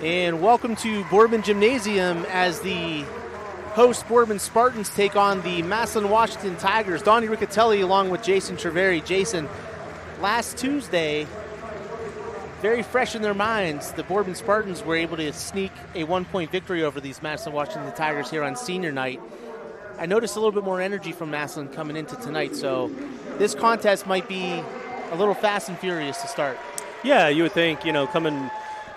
And welcome to Boardman Gymnasium as the host Boardman Spartans take on the Massillon Washington Tigers. Donnie Riccatelli along with Jason Treveri. Jason, last Tuesday, very fresh in their minds, the Boardman Spartans were able to sneak a 1-point victory over these Massillon Washington Tigers here on senior night. I noticed a little bit more energy from Massillon coming into tonight, so this contest might be a little fast and furious to start. Yeah, you would think,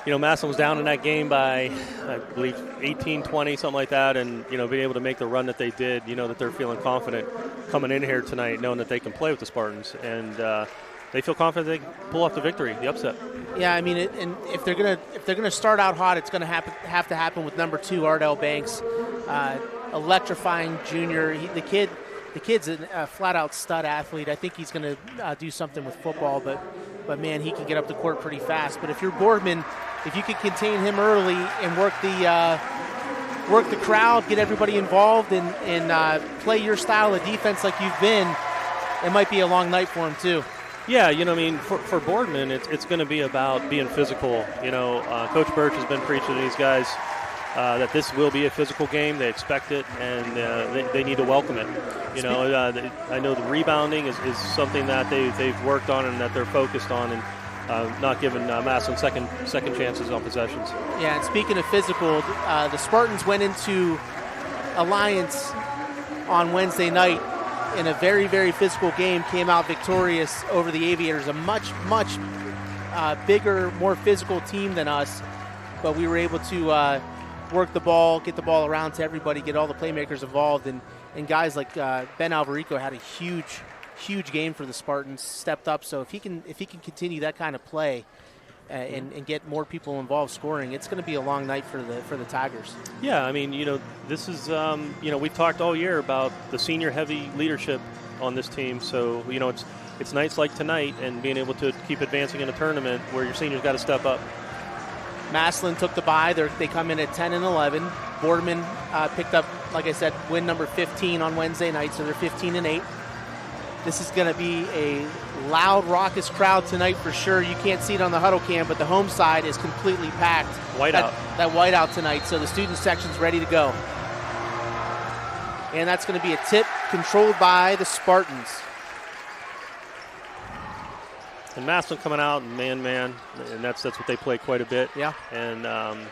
Massillon was down in that game by, I believe, 18-20, something like that, and, being able to make the run that they did, that they're feeling confident coming in here tonight, knowing that they can play with the Spartans, and they feel confident they can pull off the victory, the upset. Yeah, I mean, and if they're gonna start out hot, it's gonna have to happen with number 2, Ardell Banks, electrifying junior. The kid's a flat-out stud athlete. I think he's gonna do something with football, but man, he can get up the court pretty fast. But if you're Boardman, if you can contain him early and work the crowd, get everybody involved, and play your style of defense like you've been, it might be a long night for him too. Yeah, for Boardman, it's going to be about being physical. Coach Birch has been preaching to these guys that this will be a physical game. They expect it, and they need to welcome it. I know the rebounding is something that they've worked on and that they're focused on, and not giving Massillon second chances on possessions. Yeah, and speaking of physical, the Spartans went into Alliance on Wednesday night in a very, very physical game, came out victorious over the Aviators, a much, much bigger, more physical team than us, but we were able to work the ball, get the ball around to everybody, get all the playmakers involved, and guys like Ben Alvarico had a huge game for the Spartans, stepped up. So if he can continue that kind of play and get more people involved scoring, it's going to be a long night for the Tigers. Yeah, I mean, this is we've talked all year about the senior heavy leadership on this team. So it's nights like tonight and being able to keep advancing in a tournament where your seniors got to step up. Massillon took the bye. They come in at 10 and 11. Boardman picked up, like I said, win number 15 on Wednesday night, so they're 15 and 8. This is going to be a loud, raucous crowd tonight for sure. You can't see it on the huddle cam, but the home side is completely packed. Whiteout. That whiteout tonight, so the student section's ready to go. And that's going to be a tip controlled by the Spartans. And Massillon coming out and man, and that's what they play quite a bit. Yeah. And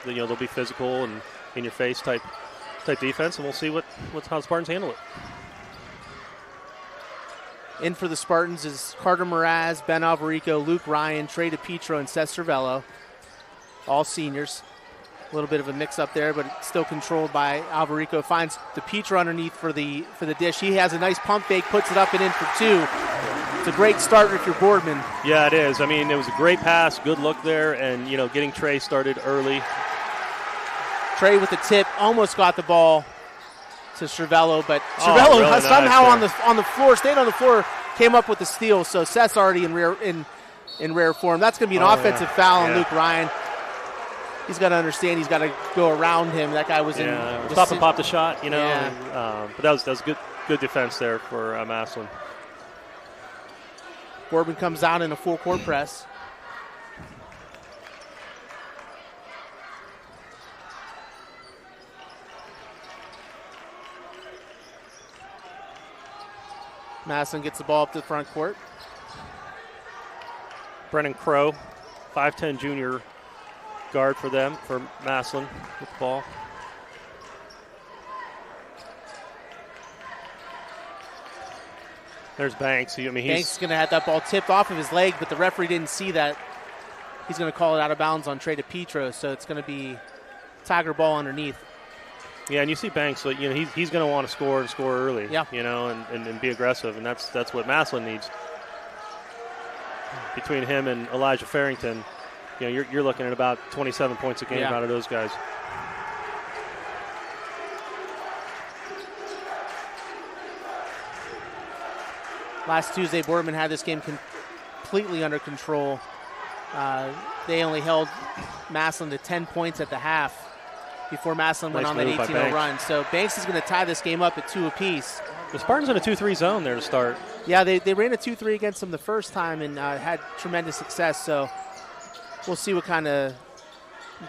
they'll be physical and in your face type defense, and we'll see how the Spartans handle it. In for the Spartans is Carter Mraz, Ben Alvarico, Luke Ryan, Trey DePietro, and Seth Cervello, all seniors. A little bit of a mix-up there, but still controlled by Alvarico. Finds DePietro underneath for the dish. He has a nice pump fake, puts it up and in for 2. It's a great start if you're Boardman. Yeah, it is. I mean, it was a great pass, good look there, and, getting Trey started early. Trey with the tip, almost got the ball to Cervello, but Cervello really somehow nice on the floor, stayed on the floor, came up with the steal, so Seth's already in rare form. That's going to be an offensive foul on Luke Ryan. He's got to understand he's got to go around him. That guy was in. Stop and pop the shot, but that was good defense there for Massillon. Boardman comes out in a full court press. Massillon gets the ball up to the front court. Brennan Crow, 5'10 junior guard for Massillon with the ball. There's Banks. Banks is going to have that ball tipped off of his leg, but the referee didn't see that. He's going to call it out of bounds on Trey DePietro, so it's going to be Tiger ball underneath. Yeah, and you see Banks, so, he's going to want to score and score early, yeah. And be aggressive, and that's what Massillon needs. Between him and Elijah Farrington, you're looking at about 27 points a game out of those guys. Last Tuesday, Boardman had this game completely under control. They only held Massillon to 10 points at the half before Massillon went on that 18-0 run. So Banks is going to tie this game up at 2 apiece. The Spartans in a 2-3 zone there to start. Yeah, they ran a 2-3 against them the first time and had tremendous success. So we'll see what kind of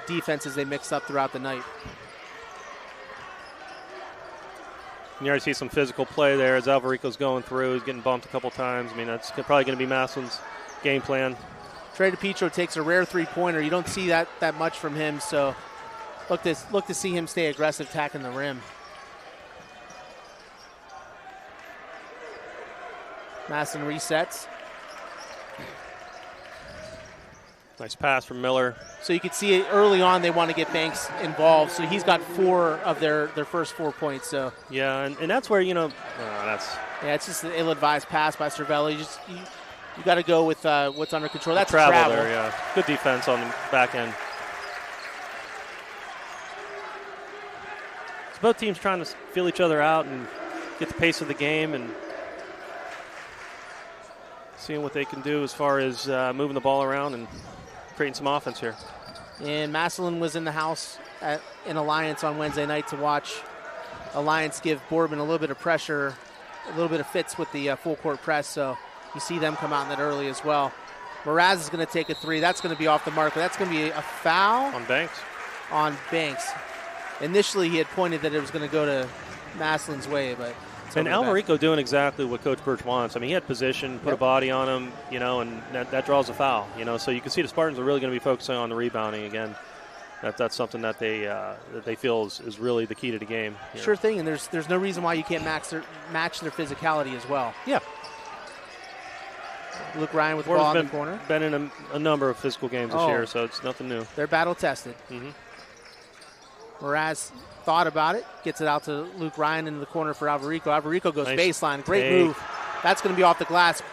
defenses they mixed up throughout the night. You already see some physical play there as Alvarico's going through. He's getting bumped a couple times. I mean, that's probably going to be Massillon's game plan. Trey DiPietro takes a rare three-pointer. You don't see that much from him, so look to see him stay aggressive, attacking the rim. Massillon resets. Nice pass from Miller. So you could see it early on they want to get Banks involved. So he's got 4 of their first 4 points. So yeah, and that's where it's just an ill-advised pass by Cervello. You got to go with what's under control. That's travel there. Yeah, good defense on the back end. So both teams trying to feel each other out and get the pace of the game and seeing what they can do as far as moving the ball around and creating some offense here. And Massillon was in the house in Alliance on Wednesday night to watch Alliance give Boardman a little bit of pressure, a little bit of fits with the full court press. So you see them come out in that early as well. Mraz is going to take a 3. That's going to be off the marker. That's going to be a foul on Banks. Initially, he had pointed that it was going to go to Massillon's way, but. And Alvarico doing exactly what Coach Birch wants. I mean, he had position, put a body on him, and that draws a foul. So you can see the Spartans are really going to be focusing on the rebounding again. That's something that they feel is really the key to the game. Sure thing, and there's no reason why you can't match their physicality as well. Yeah. Luke Ryan with the ball in the corner. Been in a number of physical games this year, so it's nothing new. They're battle tested. Mm-hmm. Mraz thought about it, gets it out to Luke Ryan into the corner for Alvarico. Alvarico goes nice baseline. Great move. That's going to be off the glass.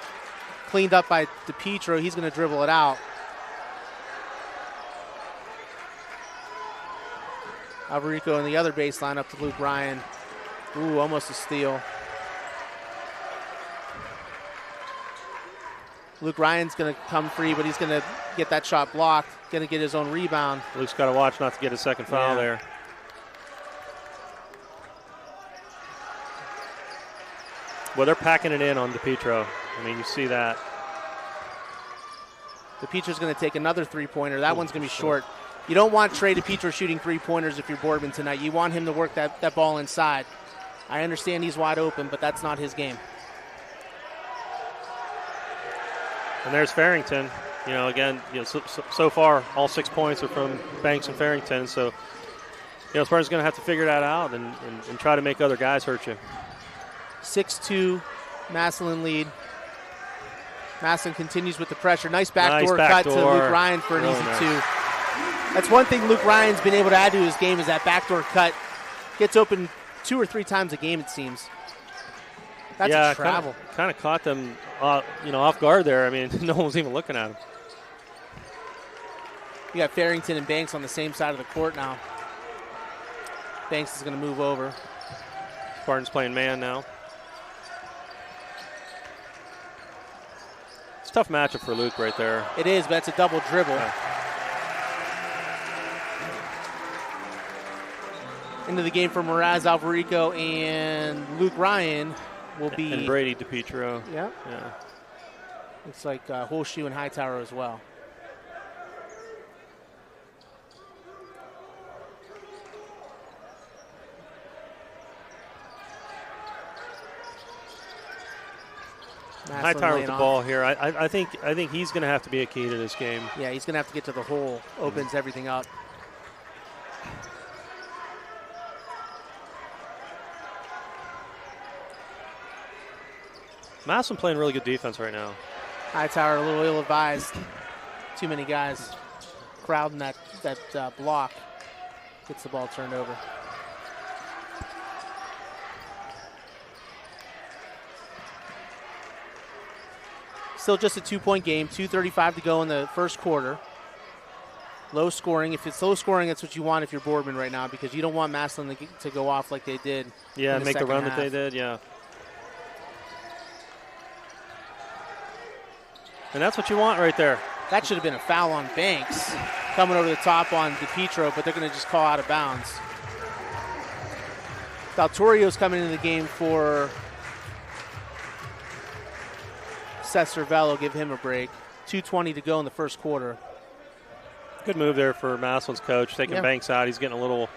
Cleaned up by DiPietro. He's going to dribble it out. Alvarico in the other baseline up to Luke Ryan. Ooh, almost a steal. Luke Ryan's going to come free, but he's going to get that shot blocked. Going to get his own rebound. Luke's got to watch not to get a second foul there. Well, they're packing it in on DiPietro. I mean, you see that. DiPietro's going to take another three-pointer. That one's going to be short. You don't want Trey DiPietro shooting three-pointers if you're Boardman tonight. You want him to work that ball inside. I understand he's wide open, but that's not his game. And there's Farrington. So far, all 6 points are from Banks and Farrington. So, Spartan's going to have to figure that out and try to make other guys hurt you. 6-2, Massillon lead. Massillon continues with the pressure. Nice backdoor cut to Luke Ryan for an easy 2. That's one thing Luke Ryan's been able to add to his game is that backdoor cut. Gets open 2 or 3 times a game, it seems. That's a travel. Kind of caught them, off guard there. I mean, no one was even looking at him. You got Farrington and Banks on the same side of the court now. Banks is going to move over. Spartans playing man now. It's a tough matchup for Luke right there. It is, but it's a double dribble. Yeah. Into the game for Mraz, Alvarico, and Luke Ryan will be. And Brady DiPietro. Yeah. Yeah. Looks like Horseshoe and Hightower as well. Hightower with the ball here. I think he's going to have to be a key to this game. Yeah, he's going to have to get to the hole. Opens everything up. Massillon playing really good defense right now. Hightower a little ill-advised. Too many guys crowding that block. Gets the ball turned over. Still just a 2-point game. 2:35 to go in the first quarter. Low scoring. If it's low scoring, that's what you want if you're Boardman right now because you don't want Massillon to go off like they did. Yeah, make the run that they did, yeah. And that's what you want right there. That should have been a foul on Banks. Coming over the top on DiPietro, but they're going to just call out of bounds. Daltorio's coming into the game for Seth Cervello. Give him a break. 2:20 to go in the first quarter. Good move there for Massillon's coach, taking Banks out. He's getting a little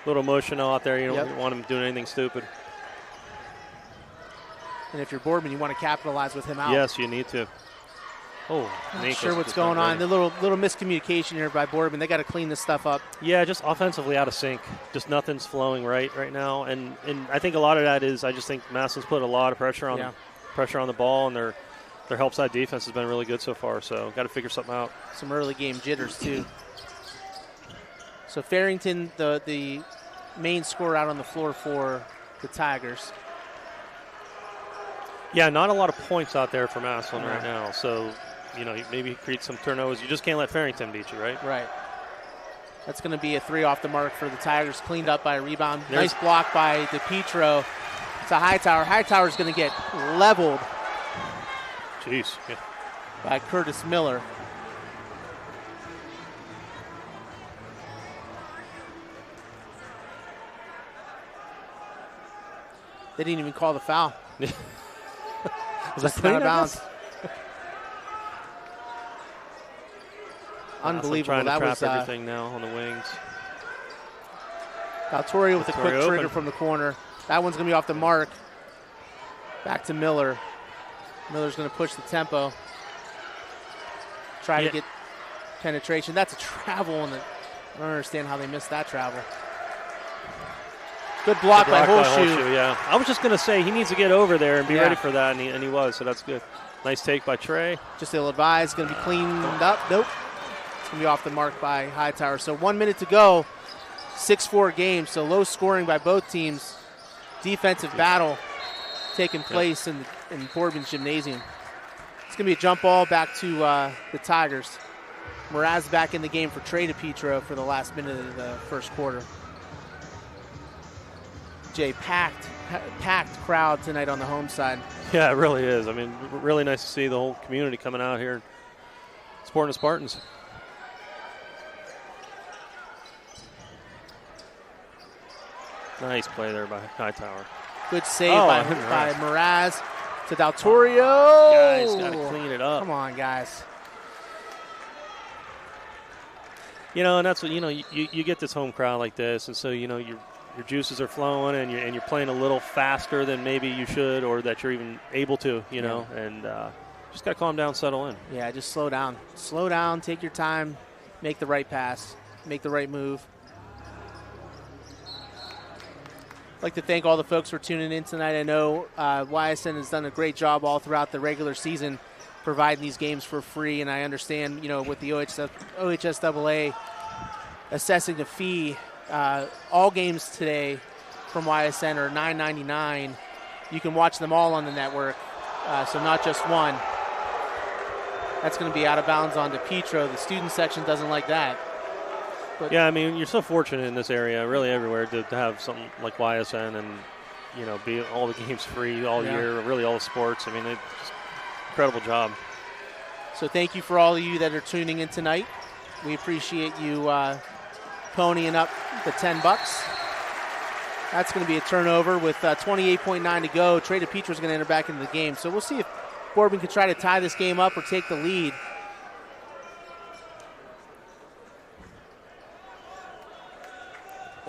emotional out there. You don't want him doing anything stupid. And if you're Boardman, you want to capitalize with him out. Yes, you need to. Oh, not sure what's going on. The little miscommunication here by Boardman. They got to clean this stuff up. Yeah, just offensively out of sync. Just nothing's flowing right now. And I think a lot of that is I just think Massillon's put a lot of pressure on the ball, and their help side defense has been really good so far. So got to figure something out. Some early game jitters too. So Farrington, the main scorer out on the floor for the Tigers. Yeah, not a lot of points out there for Massillon right now. So, maybe create some turnovers. You just can't let Farrington beat you, right? Right. That's going to be a 3 off the mark for the Tigers, cleaned up by a rebound. Nice block by DePietro to Hightower. Hightower's going to get leveled. Jeez. Yeah. By Curtis Miller. They didn't even call the foul. Was that out of bounds? Unbelievable. That was everything now on the wings. Valtorio with a quick trigger from the corner. That one's going to be off the mark. Back to Miller. Miller's going to push the tempo. Try to get penetration. That's a travel, and I don't understand how they missed that travel. Good block by Holshoe. Yeah, I was just going to say he needs to get over there and be ready for that, and he was, so that's good. Nice take by Trey. Just ill-advised, going to be cleaned up. Nope. It's going to be off the mark by Hightower. So 1 minute to go, 6-4 game, so low scoring by both teams. Defensive battle taking place in Boardman's gymnasium. It's going to be a jump ball back to the Tigers. Mraz back in the game for Trey DePietro for the last minute of the first quarter. Jay, packed crowd tonight on the home side. Yeah, it really is. I mean, really nice to see the whole community coming out here supporting the Spartans. Nice play there by Hightower. Good save by Mraz to Daltorio. Guys, got to clean it up. Come on, guys. And that's what, you get this home crowd like this, and so, your juices are flowing, and you're playing a little faster than maybe you should, or that you're even able to, and just got to calm down, settle in. Yeah, just slow down. Slow down, take your time, make the right pass, make the right move. I'd like to thank all the folks for tuning in tonight. I know YSN has done a great job all throughout the regular season providing these games for free, and I understand, with the OHSAA assessing a fee, all games today from YSN are $9.99. You can watch them all on the network, so not just one. That's going to be out of bounds on DePietro. The student section doesn't like that. But yeah, I mean, you're so fortunate in this area, really everywhere, to have something like YSN and, be all the games free all year, really all the sports. I mean, it's just incredible job. So thank you for all of you that are tuning in tonight. We appreciate you ponying up the $10. That's going to be a turnover with 28.9 to go. Trey DePietro is going to enter back into the game. So we'll see if Boardman can try to tie this game up or take the lead.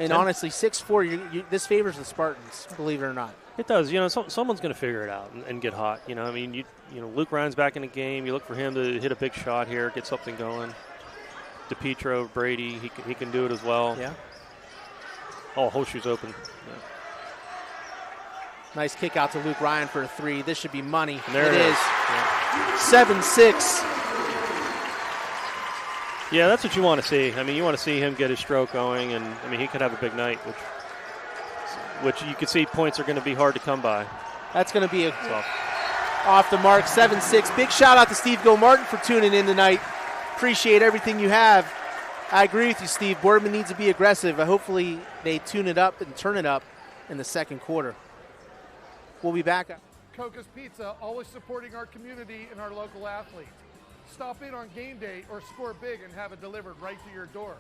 And honestly, 6-4, this favors the Spartans, believe it or not. It does. Someone's going to figure it out and get hot. I mean, Luke Ryan's back in the game. You look for him to hit a big shot here, get something going. DePietro, Brady, he can do it as well. Yeah. Oh, Holshoe's open. Yeah. Nice kick out to Luke Ryan for a 3. This should be money. And there it is. Yeah. 7-6. Yeah, that's what you want to see. I mean, you want to see him get his stroke going, and I mean, he could have a big night, which you can see points are going to be hard to come by. That's going to be off the mark, 7-6. Big shout out to Steve Go-Martin for tuning in tonight. Appreciate everything you have. I agree with you, Steve. Boardman needs to be aggressive. Hopefully they tune it up and turn it up in the second quarter. We'll be back. Coca's Pizza, always supporting our community and our local athletes. Stop in on game day or score big and have it delivered right to your door.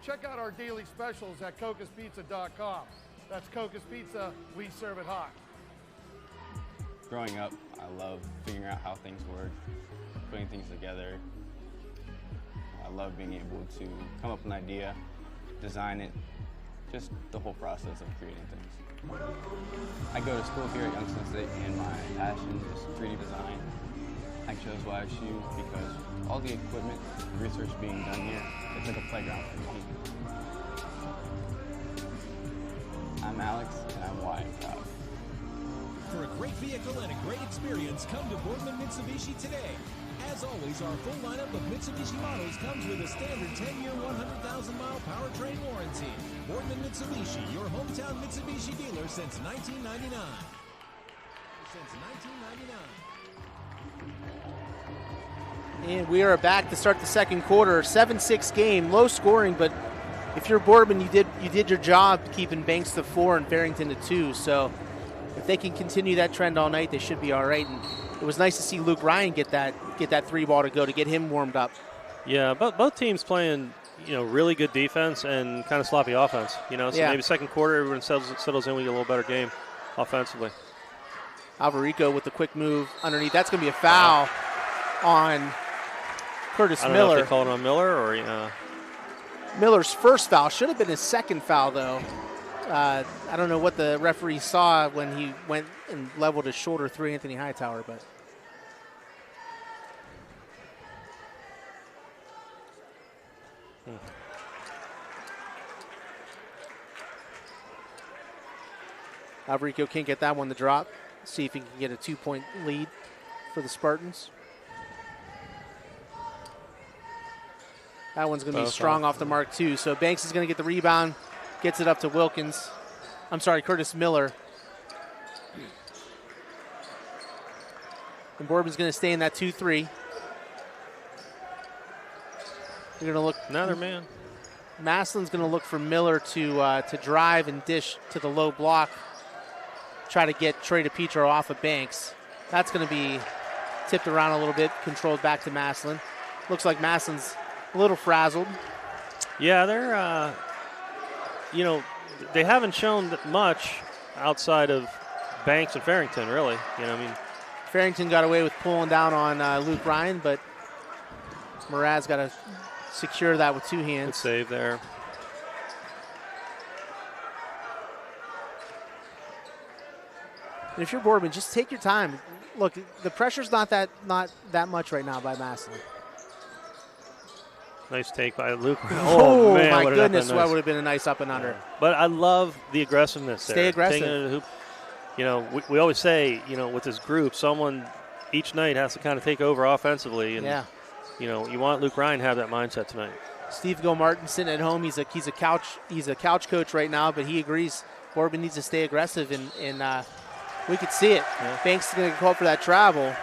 Check out our daily specials at cocaspizza.com. That's Coca's Pizza, we serve it hot. Growing up, I love figuring out how things work, putting things together. I love being able to come up with an idea, design it, just the whole process of creating things. I go to school here at Youngstown State, and my passion is 3D design. I chose YSU because all the equipment, research being done here, it's like a playground for me. I'm Alex, and I'm Y and proud. For a great vehicle and a great experience, come to Boardman Mitsubishi today. As always, our full lineup of Mitsubishi models comes with a standard 10-year, 100,000-mile powertrain warranty. Boardman Mitsubishi, your hometown Mitsubishi dealer since 1999. And we are back to start the second quarter. 7-6 game, low scoring, but if you're Boardman, you did your job keeping Banks to 4 and Farrington to 2. So if they can continue that trend all night, they should be all right. And it was nice to see Luke Ryan get that 3-ball to go to get him warmed up. Yeah, both teams playing, really good defense and kind of sloppy offense. So maybe second quarter everyone settles in, we get a little better game offensively. Alvarico with the quick move underneath. That's going to be a foul on Curtis Miller. I don't know if they called it on Miller or Miller's first foul. Should have been his second foul, though. I don't know what the referee saw when he went and leveled his shoulder through Anthony Hightower, but Alvarico can't get that one to drop. See if he can get a 2-point lead for the Spartans. That one's going to be strong off the mark, too. So Banks is going to get the rebound, gets it up to Curtis Miller. And Boardman's going to stay in that 2-3. They're going to look. Another man. Massillon's going to look for Miller to drive and dish to the low block. Try to get Trey DePietro off of Banks. That's going to be tipped around a little bit, controlled back to Massillon. Looks like Massillon's a little frazzled. Yeah, they're, they haven't shown that much outside of Banks and Farrington, really. Farrington got away with pulling down on Luke Ryan, but Mraz got to secure that with 2 hands. Good save there. And if you're Boardman, just take your time. Look, the pressure's not that much right now by Massillon. Nice take by Luke. Oh man, my goodness, that that would have been a nice up and under. Yeah. But I love the aggressiveness there. Stay aggressive. Taking it to the hoop. We always say, with this group, someone each night has to kind of take over offensively. And, you want Luke Ryan to have that mindset tonight. Steve Gilmartin sitting at home. He's a couch coach right now, but he agrees Boardman needs to stay aggressive, and we could see it. Yeah. Banks is going to go up for that travel.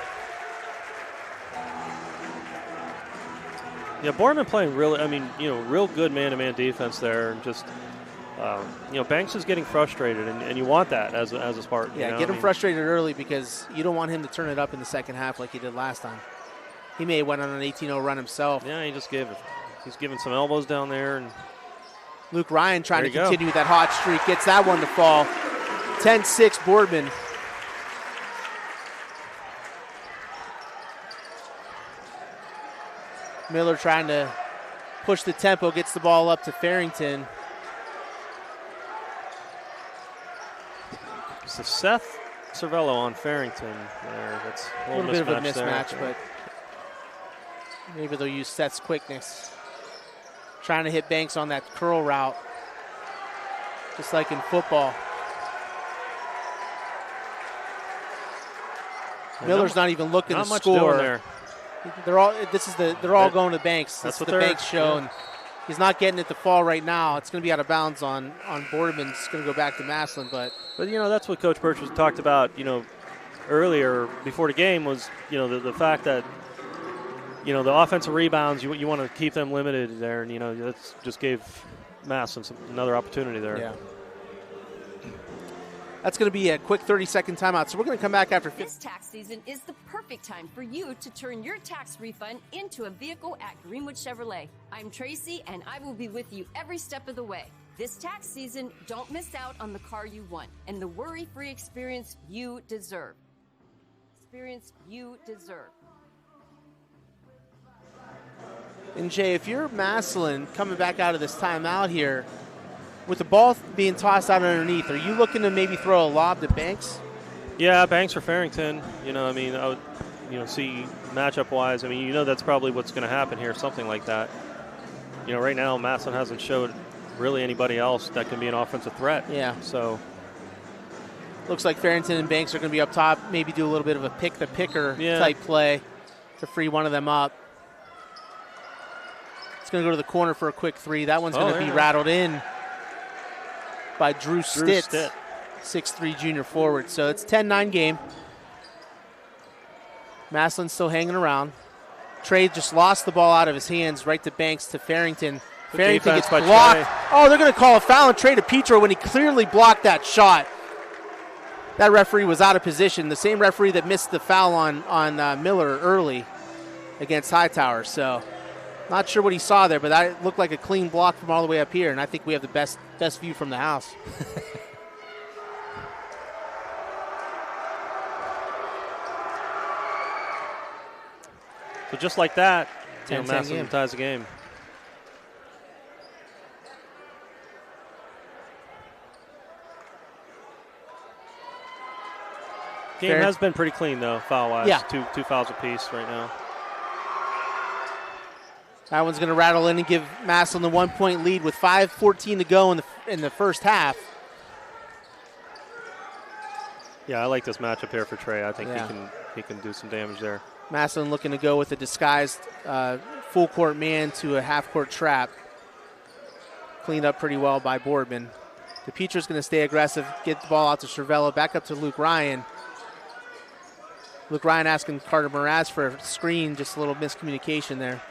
Yeah, Boardman playing really, real good man-to-man defense there. And just, Banks is getting frustrated, and you want that as a Spartan. Yeah, get him frustrated early because you don't want him to turn it up in the second half like he did last time. He may have went on an 18-0 run himself. Yeah, he's giving some elbows down there. And Luke Ryan trying to continue with that hot streak. Gets that one to fall. 10-6 Boardman. Miller trying to push the tempo, gets the ball up to Farrington. So Seth Cervello on Farrington there. That's a little bit of a mismatch there. But maybe they'll use Seth's quickness. Trying to hit Banks on that curl route, just like in football. Miller's not even looking to score. There. They're all going to Banks. That's what the Banks show, and he's not getting it to fall right now. It's going to be out of bounds on Boardman. It's going to go back to Massillon, but that's what Coach Birch was talked about. Earlier before the game was the fact that the offensive rebounds you want to keep them limited there, and that's just gave Massillon another opportunity there. Yeah. That's going to be a quick 30-second timeout. So we're going to come back after. This tax season is the perfect time for you to turn your tax refund into a vehicle at Greenwood Chevrolet. I'm Tracy, and I will be with you every step of the way. This tax season, don't miss out on the car you want and the worry-free experience you deserve. And, Jay, if you're Massillon coming back out of this timeout here, with the ball being tossed out underneath, are you looking to maybe throw a lob to Banks? Yeah, Banks or Farrington. I mean, I would, see matchup-wise, I mean, that's probably what's going to happen here, something like that. Right now, Massillon hasn't showed really anybody else that can be an offensive threat. Yeah. So looks like Farrington and Banks are going to be up top, maybe do a little bit of a pick-the-picker type play to free one of them up. It's going to go to the corner for a quick three. That one's going to be rattled in by Drew Stitt, 6'3" junior forward. So it's 10-9 game. Massillon's still hanging around. Trey just lost the ball out of his hands right to Banks to Farrington. Farrington gets blocked. Oh, they're going to call a foul on Trey DePietro when he clearly blocked that shot. That referee was out of position. The same referee that missed the foul on Miller early against Hightower. So not sure what he saw there, but that looked like a clean block from all the way up here, and I think we have the best view from the house. So just like that, Massillon ties the game. Game has been pretty clean, though, foul-wise. Yeah. Two fouls apiece right now. That one's going to rattle in and give Massillon the 1-point lead with 5:14 to go in the first half. Yeah, I like this matchup here for Trey. I think he can do some damage there. Massillon looking to go with a disguised full-court man to a half-court trap. Cleaned up pretty well by Boardman. DePietro's going to stay aggressive, get the ball out to Cervello, back up to Luke Ryan. Luke Ryan asking Carter Mraz for a screen, just a little miscommunication there.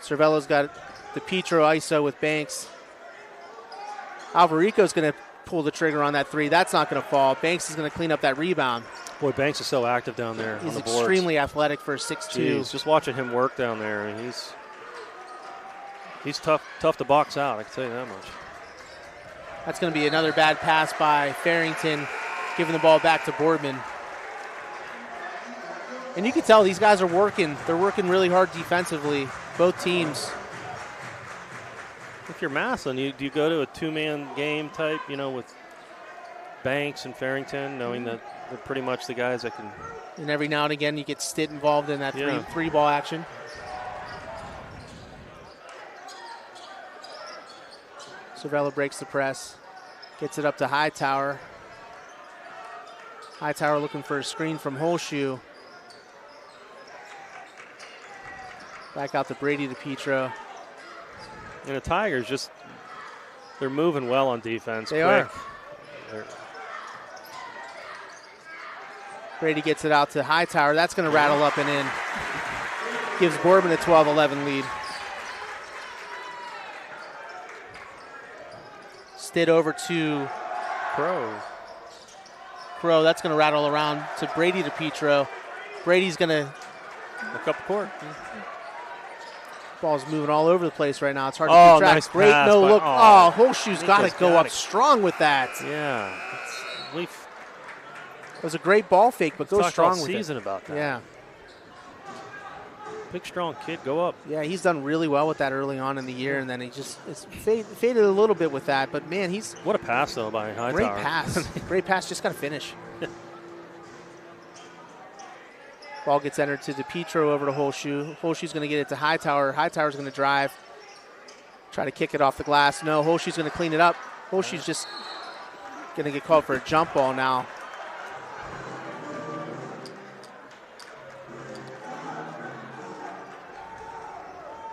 Cervello's got DePietro ISO with Banks. Alvarico's going to pull the trigger on that three. That's not going to fall. Banks is going to clean up that rebound. Boy, Banks is so active down there. He's on the boards. Extremely athletic for a 6'2". Just watching him work down there, and he's tough to box out. I can tell you that much. That's going to be another bad pass by Farrington, giving the ball back to Boardman. And you can tell these guys are working. They're working really hard defensively, both teams. If you're Massillon, do you go to a two-man game type, with Banks and Farrington, knowing that they're pretty much the guys that can. And every now and again, you get Stitt involved in that three ball action. Cervello breaks the press, gets it up to Hightower. Hightower looking for a screen from Holshoe. Back out to Brady DePietro. And the Tigers they're moving well on defense. They are. Brady gets it out to Hightower. That's going to rattle up and in. Gives Boardman a 12-11 lead. Stitt over to Crow. That's going to rattle around to Brady DePietro. Brady's going to look up the court. Ball's moving all over the place right now. It's hard to keep track. Nice Great pass, no look. Holshoe's got to go up strong with that. Yeah. It was a great ball fake, but go strong with it. Season about that. Yeah. Big, strong kid, go up. Yeah, he's done really well with that early on in the year, and then he just faded a little bit with that. But, man, What a pass, though, by Hightower. Great pass. Great pass. Just got to finish. Ball gets entered to DePietro over to Holshoe. Holshoe's going to get it to Hightower. Hightower's going to drive. Try to kick it off the glass. No, Holshoe's going to clean it up. Holshoe's just going to get called for a jump ball now.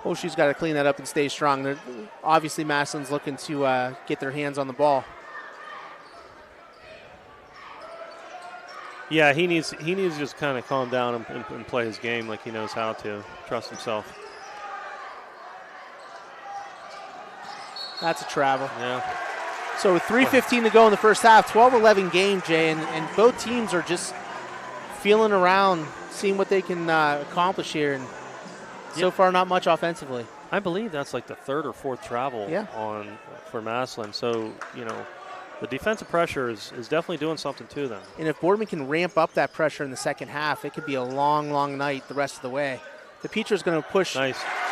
Holshoe's got to clean that up and stay strong. Obviously, Massillon's looking to get their hands on the ball. Yeah, he needs to just kind of calm down and play his game like he knows how to. Trust himself. That's a travel. Yeah. So with 3:15 to go in the first half, 12-11 game, Jay, and both teams are just feeling around, seeing what they can accomplish here. And so far, not much offensively. I believe that's like the third or fourth travel for Massillon. So, the defensive pressure is definitely doing something to them. And if Boardman can ramp up that pressure in the second half, it could be a long, long night the rest of the way. DePietro's going to push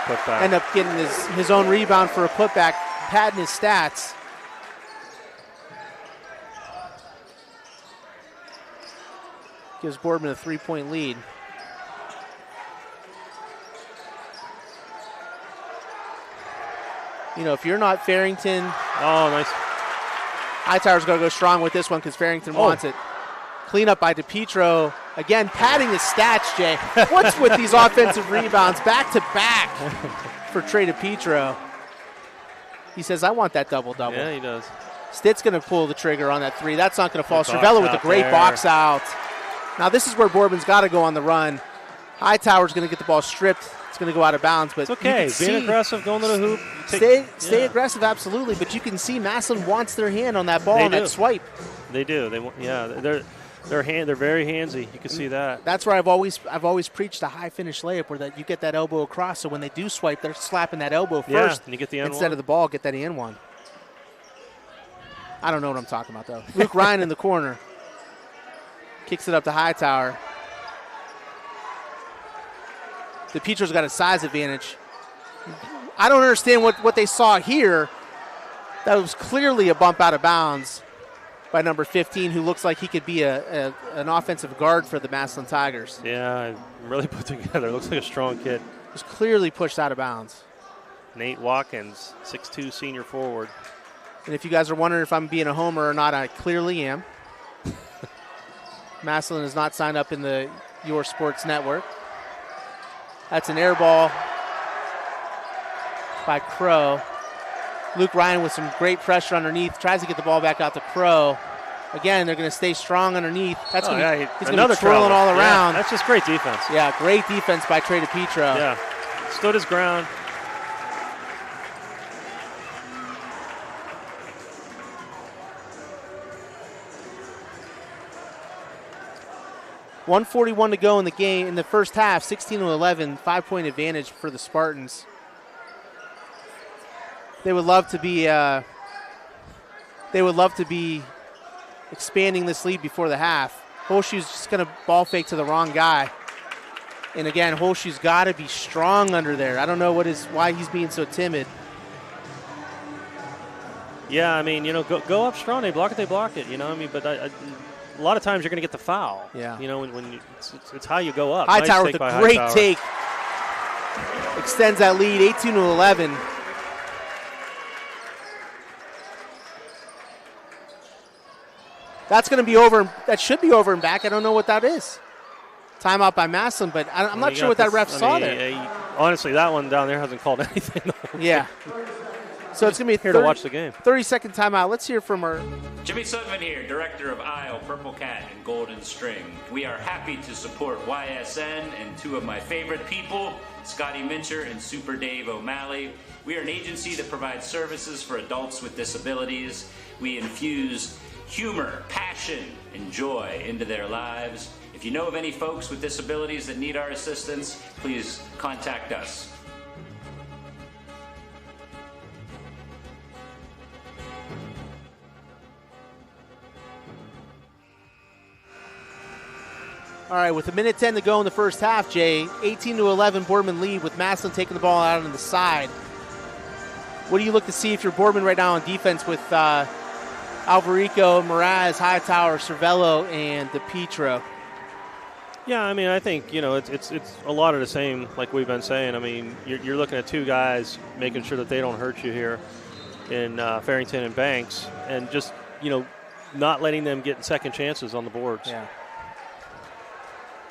putback. End up getting his own rebound for a putback, padding his stats. Gives Boardman a 3-point lead. You know, if you're not Farrington. Oh, nice. Hightower's going to go strong with this one because Farrington wants it. Cleanup by DePietro. Again, padding his stats, Jay. What's with these offensive rebounds back to back for Trey DePietro? He says, I want that double-double. Yeah, he does. Stitt's going to pull the trigger on that three. That's not going to fall. Cervello with a great box out. Now, this is where Boardman's got to go on the run. Hightower's going to get the ball stripped. It's going to go out of bounds. But it's okay. Being aggressive, going to the hoop. Stay aggressive, absolutely. But you can see Massillon wants their hand on that ball on that swipe. They do. They're very handsy. You can see that. That's where I've always preached a high finish layup, where that you get that elbow across. So when they do swipe, they're slapping that elbow first. And you get the N1. Instead of the ball, get that N1. I don't know what I'm talking about though. Luke Ryan in the corner. Kicks it up to Hightower. DePietro's got a size advantage. I don't understand what they saw here. That was clearly a bump out of bounds by number 15, who looks like he could be an offensive guard for the Massillon Tigers. Yeah, really put together. Looks like a strong kid. Was clearly pushed out of bounds. Nate Watkins, 6'2", senior forward. And if you guys are wondering if I'm being a homer or not, I clearly am. Massillon is not signed up in the Your Sports Network. That's an air ball by Crow. Luke Ryan with some great pressure underneath. Tries to get the ball back out to Crow. Again, they're going to stay strong underneath. That's he's going to be twirling all around. That's just great defense. Yeah, great defense by Trey DePietro. Yeah, stood his ground. .141 to go in the game in the first half. 16-11, 5-point advantage for the Spartans. They would love to be expanding this lead before the half. Holshue's just going to ball fake to the wrong guy. And again, Holshue's got to be strong under there. I don't know why he's being so timid. Yeah, I mean, go up strong. They block it, you know. I mean, but a lot of times you're going to get the foul. Yeah. You know, it's how you go up. Hightower nice with a great take. Extends that lead, 18-11. That's going to be over. That should be over and back. I don't know what that is. Timeout by Massillon, but I'm not sure what that ref saw there. Honestly, that one down there hasn't called anything. Yeah. So it's going to be here to watch the game. 30-second timeout. Let's hear from our Jimmy Sutton here, director of ISLE, Purple Cat, and Golden String. We are happy to support YSN and two of my favorite people, Scotty Mincher and Super Dave O'Malley. We are an agency that provides services for adults with disabilities. We infuse humor, passion, and joy into their lives. If you know of any folks with disabilities that need our assistance, please contact us. All right, with 1:10 to go in the first half, Jay, 18-11 Boardman lead with Massillon taking the ball out on the side. What do you look to see if you're Boardman right now on defense with Alvarico, Mraz, Hightower, Cervello, and DePietro? Yeah, I mean, I think, it's a lot of the same like we've been saying. I mean, you're looking at two guys making sure that they don't hurt you here in Farrington and Banks, and just, not letting them get second chances on the boards. Yeah.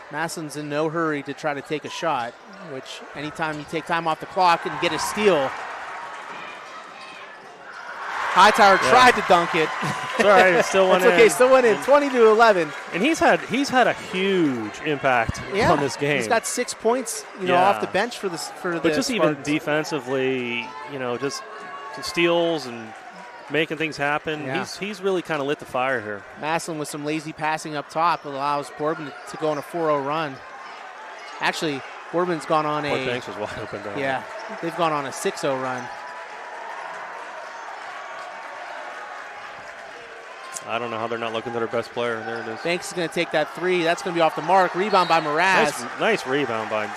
Massillon's in no hurry to try to take a shot, which anytime you take time off the clock and get a steal. Hightower tried to dunk it. It's all right, it still went in. Okay, still went in, 20-11. And he's had a huge impact on this game. He's got 6 points, off the bench for the But just Spartans. Even defensively, just steals and making things happen. Yeah. He's really kind of lit the fire here. Massillon with some lazy passing up top allows Boardman to go on a 4-0 run. Actually, Boardman's gone on Banks was wide open down. Yeah, they've gone on a 6-0 run. I don't know how they're not looking at their best player. There it is. Banks is going to take that three. That's going to be off the mark. Rebound by Mraz. Nice rebound by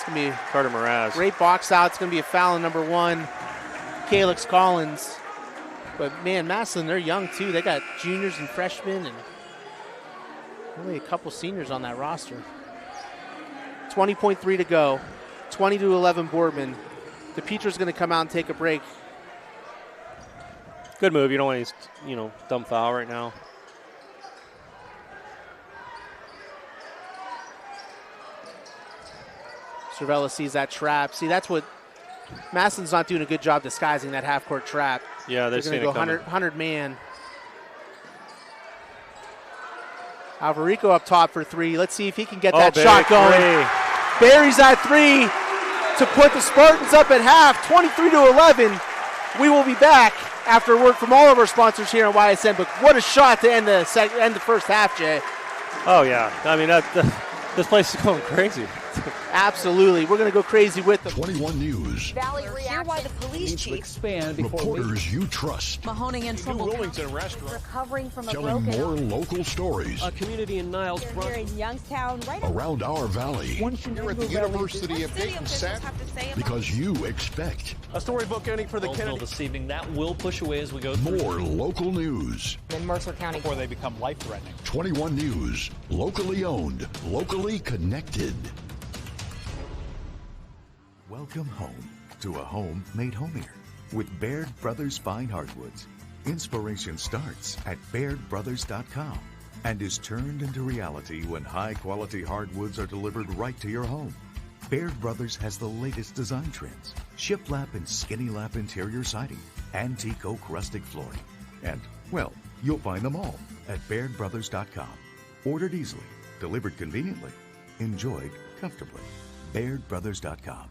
Carter Mraz. Great box out. It's going to be a foul on number 1, Calix Collins. But, man, Massillon, they're young, too. They got juniors and freshmen and only a couple seniors on that roster. 20.3 to go. 20-11 Boardman. DePietro's going to come out and take a break. Good move. You don't want any, dumb foul right now. Cervella sees that trap. See, that's what Massillon's not doing a good job disguising that half-court trap. Yeah, they're going to go 100 man. Alvarico up top for 3. Let's see if he can get that shot going. Buries that 3 to put the Spartans up at half, 23-11. We will be back after a word from all of our sponsors here on YSN. But what a shot to end the first half, Jay. Oh, yeah. I mean, this place is going crazy. Absolutely. We're going to go crazy with them. 21 News. Valley reaction. Why the police chief expand before Reporters you trust. Mahoning and Trumbull Wilmington restaurant. Recovering from a Telling broken more local stories. A community in Niles here in Youngstown, right around our valley. You're at the University of Dayton, Because you expect a storybook ending for the Kennedy this evening. That will push away as we go through. more local news. In Mercer County before they become life-threatening. 21 News. Locally owned. Locally connected. Welcome home to a home made homier with Baird Brothers Fine Hardwoods. Inspiration starts at BairdBrothers.com and is turned into reality when high-quality hardwoods are delivered right to your home. Baird Brothers has the latest design trends, shiplap and skinny lap interior siding, antique oak rustic flooring, and, well, you'll find them all at BairdBrothers.com. Ordered easily, delivered conveniently, enjoyed comfortably. BairdBrothers.com.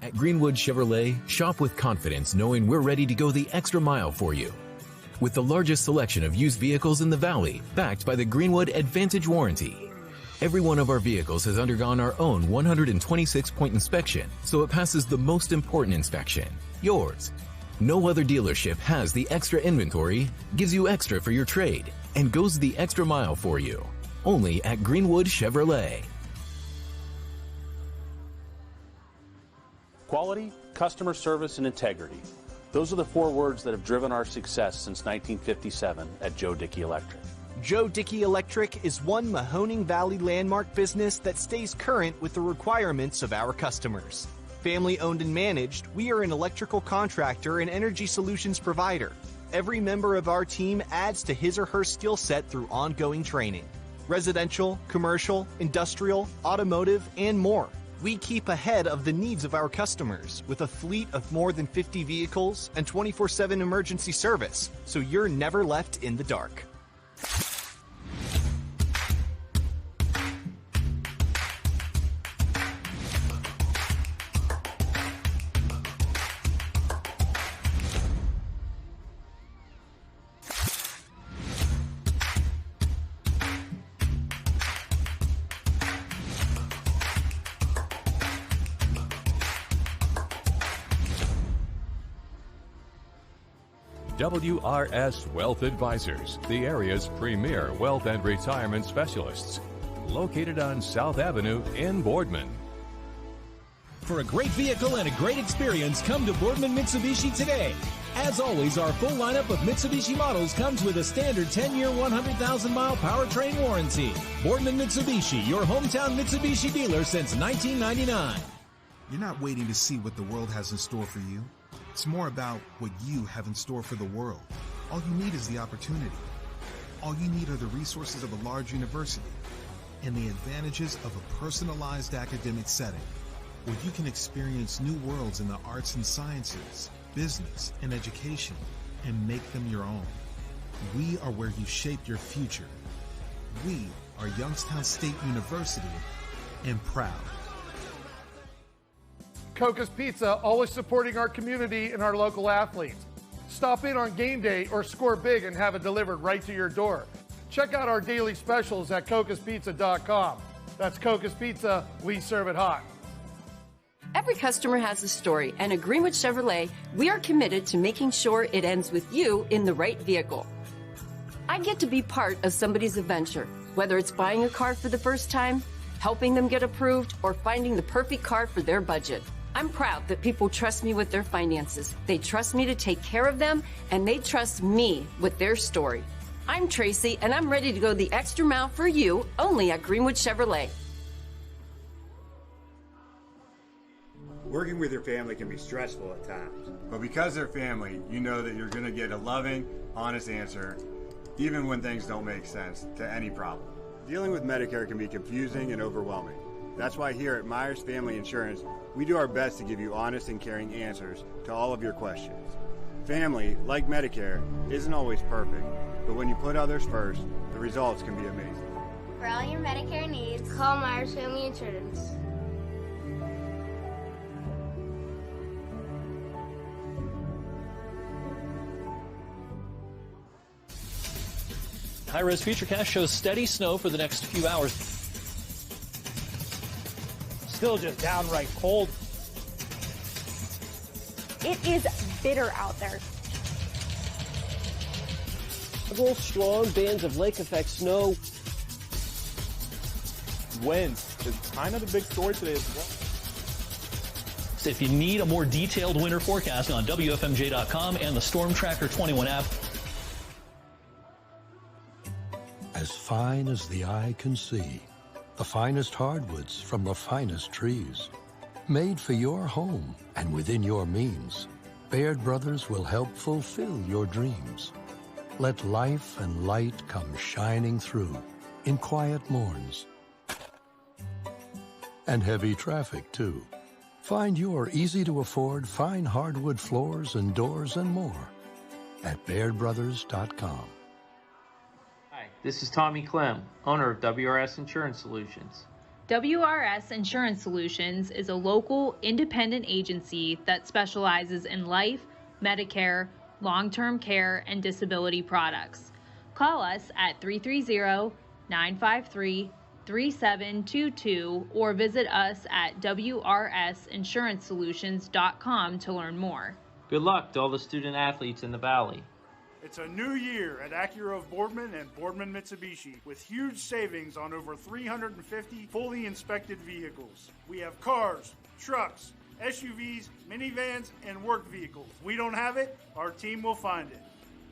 At Greenwood Chevrolet, shop with confidence knowing we're ready to go the extra mile for you. With the largest selection of used vehicles in the Valley, backed by the Greenwood Advantage Warranty. Every one of our vehicles has undergone our own 126-point inspection, so it passes the most important inspection, yours. No other dealership has the extra inventory, gives you extra for your trade, and goes the extra mile for you. Only at Greenwood Chevrolet. Quality, customer service, and integrity. Those are the 4 words that have driven our success since 1957 at Joe Dickey Electric. Joe Dickey Electric is one Mahoning Valley landmark business that stays current with the requirements of our customers. Family owned and managed, we are an electrical contractor and energy solutions provider. Every member of our team adds to his or her skill set through ongoing training. Residential, commercial, industrial, automotive, and more. We keep ahead of the needs of our customers with a fleet of more than 50 vehicles and 24/7 emergency service, so you're never left in the dark. WRS Wealth Advisors, the area's premier wealth and retirement specialists. Located on South Avenue in Boardman. For a great vehicle and a great experience, come to Boardman Mitsubishi today. As always, our full lineup of Mitsubishi models comes with a standard 10-year, 100,000-mile powertrain warranty. Boardman Mitsubishi, your hometown Mitsubishi dealer since 1999. You're not waiting to see what the world has in store for you. It's more about what you have in store for the world. All you need is the opportunity. All you need are the resources of a large university and the advantages of a personalized academic setting where you can experience new worlds in the arts and sciences, business, and education and make them your own. We are where you shape your future. We are Youngstown State University and proud. Coca's Pizza, always supporting our community and our local athletes. Stop in on game day or score big and have it delivered right to your door. Check out our daily specials at cocaspizza.com. That's Coca's Pizza, we serve it hot. Every customer has a story, and at Greenwood Chevrolet, we are committed to making sure it ends with you in the right vehicle. I get to be part of somebody's adventure, whether it's buying a car for the first time, helping them get approved, or finding the perfect car for their budget. I'm proud that people trust me with their finances. They trust me to take care of them, and they trust me with their story. I'm Tracy, and I'm ready to go the extra mile for you, only at Greenwood Chevrolet. Working with your family can be stressful at times, but because they're family, you know that you're going to get a loving, honest answer, even when things don't make sense to any problem. Dealing with Medicare can be confusing and overwhelming. That's why here at Myers Family Insurance, we do our best to give you honest and caring answers to all of your questions. Family, like Medicare, isn't always perfect, but when you put others first, the results can be amazing. For all your Medicare needs, call Myers Family Insurance. High-res futurecast shows steady snow for the next few hours. Still just downright cold. It is bitter out there. Several strong bands of lake effect snow. Winds is kind of the big story today as well. So if you need a more detailed winter forecast on WFMJ.com and the Storm Tracker 21 app. As fine as the eye can see, the finest hardwoods from the finest trees. Made for your home and within your means, Baird Brothers will help fulfill your dreams. Let life and light come shining through in quiet morns. And heavy traffic, too. Find your easy-to-afford fine hardwood floors and doors and more at BairdBrothers.com. Hi, this is Tommy Clem, owner of WRS Insurance Solutions. WRS Insurance Solutions is a local, independent agency that specializes in life, Medicare, long-term care, and disability products. Call us at 330-953-3722 or visit us at WRSInsuranceSolutions.com to learn more. Good luck to all the student athletes in the Valley. It's a new year at Acura of Boardman and Boardman Mitsubishi with huge savings on over 350 fully inspected vehicles. We have cars, trucks, SUVs, minivans, and work vehicles. We don't have it, our team will find it.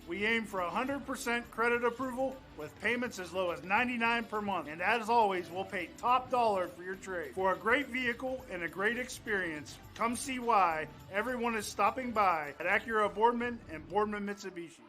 We aim for 100% credit approval with payments as low as $99 per month. And as always, we'll pay top dollar for your trade. For a great vehicle and a great experience, come see why everyone is stopping by at Acura of Boardman and Boardman Mitsubishi.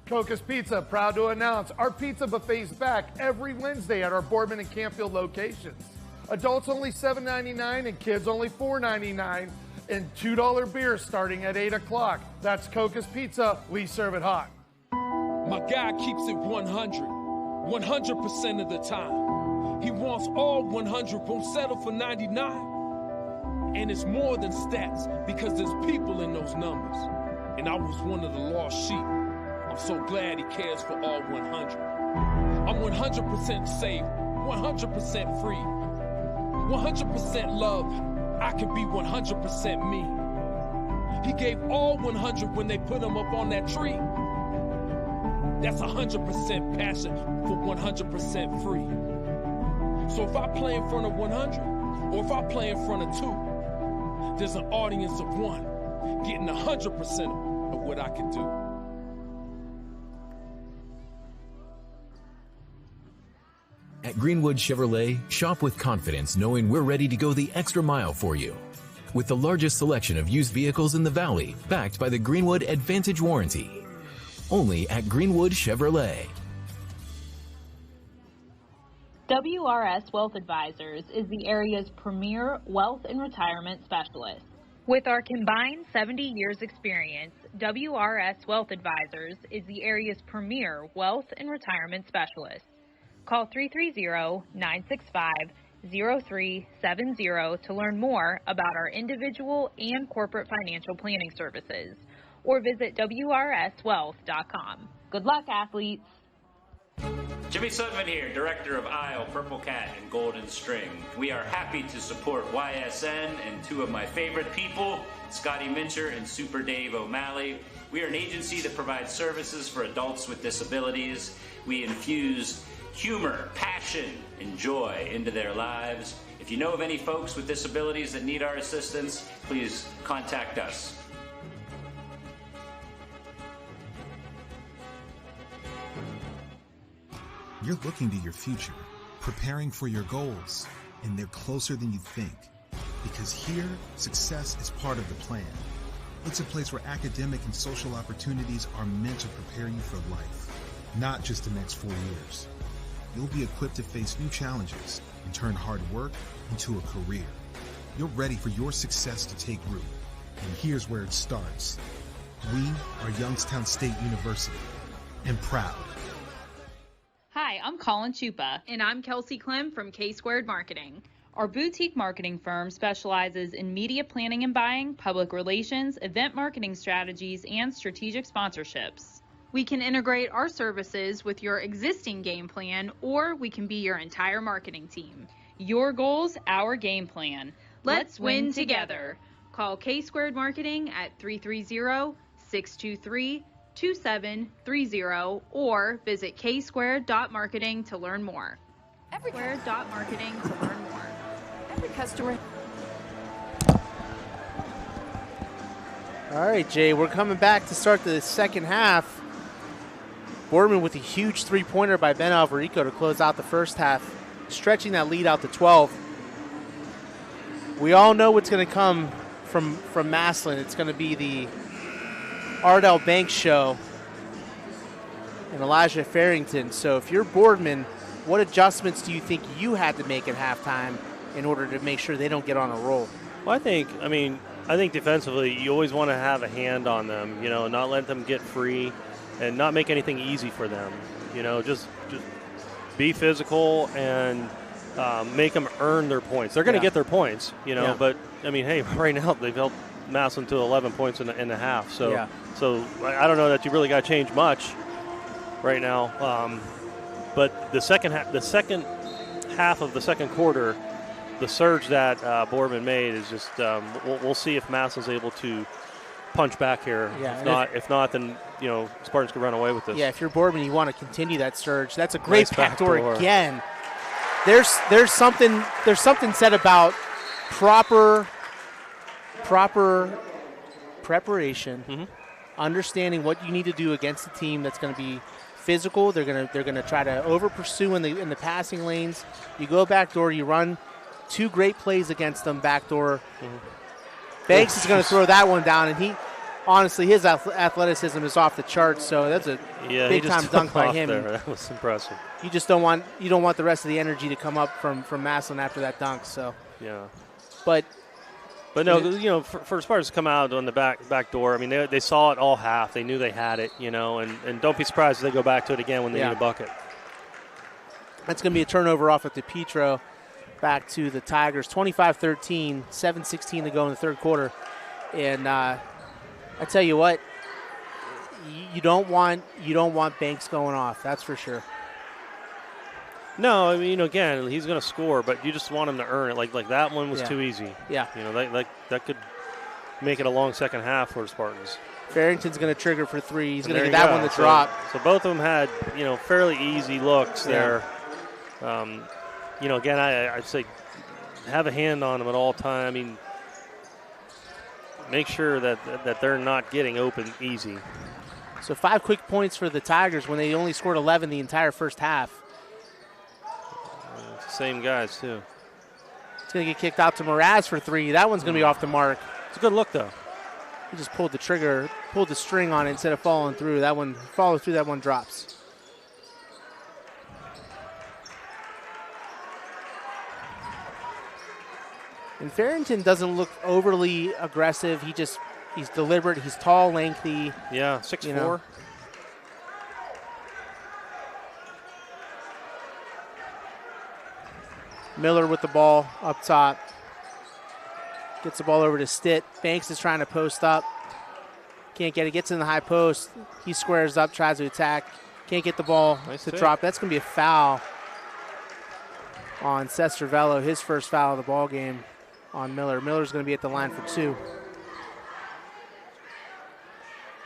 Coca's Pizza, proud to announce our pizza buffet's back every Wednesday at our Boardman and Campfield locations. Adults only $7.99 and kids only $4.99, and $2 beer starting at 8 o'clock. That's Coca's Pizza. We serve it hot. My guy keeps it 100% of the time. He wants all 100, won't settle for 99. And it's more than stats because there's people in those numbers. And I was one of the lost sheep. I'm so glad he cares for all 100. I'm 100% safe, 100% free, 100% love. I can be 100% me. He gave all 100 when they put him up on that tree. That's 100% passion for 100% free. So if I play in front of 100, or if I play in front of 2, there's an audience of 1 getting 100% of what I can do. At Greenwood Chevrolet, shop with confidence knowing we're ready to go the extra mile for you. With the largest selection of used vehicles in the Valley, backed by the Greenwood Advantage Warranty. Only at Greenwood Chevrolet. WRS Wealth Advisors is the area's premier wealth and retirement specialist. With our combined 70 years experience, WRS Wealth Advisors is the area's premier wealth and retirement specialist. Call 330-965-0370 to learn more about our individual and corporate financial planning services, or visit WRSwealth.com. Good luck, athletes. Jimmy Sudman here, Director of Isle, Purple Cat, and Golden String. We are happy to support YSN and two of my favorite people, Scotty Mincher and Super Dave O'Malley. We are an agency that provides services for adults with disabilities. We infuse humor, passion, and joy into their lives. If you know of any folks with disabilities that need our assistance, please contact us. You're looking to your future, preparing for your goals, and they're closer than you think. Because here, success is part of the plan. It's a place where academic and social opportunities are meant to prepare you for life, not just the next 4 years. You'll be equipped to face new challenges and turn hard work into a career. You're ready for your success to take root. And here's where it starts. We are Youngstown State University, and proud. Hi, I'm Colin Chupa. And I'm Kelsey Clem from K-Squared Marketing. Our boutique marketing firm specializes in media planning and buying, public relations, event marketing strategies, and strategic sponsorships. We can integrate our services with your existing game plan, or we can be your entire marketing team. Your goals, our game plan. Let's win together. Call K-Squared Marketing at 330-623-2730 or visit ksquared.marketing to learn more. Every customer. All right, Jay, we're coming back to start the second half. Boardman with a huge three-pointer by Ben Alvarico to close out the first half, stretching that lead out to 12. We all know what's going to come from Massillon. It's going to be the Ardell Banks show and Elijah Farrington. So if you're Boardman, what adjustments do you think you had to make at halftime in order to make sure they don't get on a roll? Well, I think defensively you always want to have a hand on them, not let them get free and not make anything easy for them. Just be physical and make them earn their points. They're going to get their points, but hey, right now they've held Massillon to 11 points in the half. So I don't know that you really got to change much right now. But the second half of the second quarter, the surge that Boardman made is just we'll see if Massillon's able to punch back here. Yeah, if not, then Spartans could run away with this. Yeah, if you're Boardman, you want to continue that surge. That's a great backdoor again. There's something said about proper preparation, understanding what you need to do against a team that's going to be physical. They're gonna try to over pursue in the passing lanes. You go backdoor, you run two great plays against them backdoor. Banks is going to throw that one down, and his athleticism is off the charts. So that's a big time dunk by him. That was impressive. You don't want the rest of the energy to come up from Massillon after that dunk. So but no, for Spartans to come out on the back door, they saw it all half. They knew they had it, and don't be surprised if they go back to it again when they need a bucket. That's going to be a turnover off at DePietro. Back to the Tigers, 25-13, 7:16 to go in the third quarter. And I tell you what, you don't want Banks going off. That's for sure. No, again, he's going to score, but you just want him to earn it. Like that one was too easy. Yeah. That could make it a long second half for the Spartans. Farrington's going to trigger for three. He's going to get that one to drop. So both of them had, fairly easy looks there. Again, I'd say have a hand on them at all time. Make sure that they're not getting open easy. So 5 quick points for the Tigers when they only scored 11 the entire first half. Same guys, too. It's going to get kicked out to Mraz for three. That one's going to be off the mark. It's a good look, though. He just pulled the string on it instead of falling through. That one follows through, that one drops. And Farrington doesn't look overly aggressive. He's deliberate. He's tall, lengthy. Yeah, 6'4". Miller with the ball up top. Gets the ball over to Stitt. Banks is trying to post up. Can't get it. Gets in the high post. He squares up, tries to attack. Can't get the ball to drop. That's going to be a foul on Seth Cervello, his first foul of the ball game on Miller. Miller's going to be at the line for 2.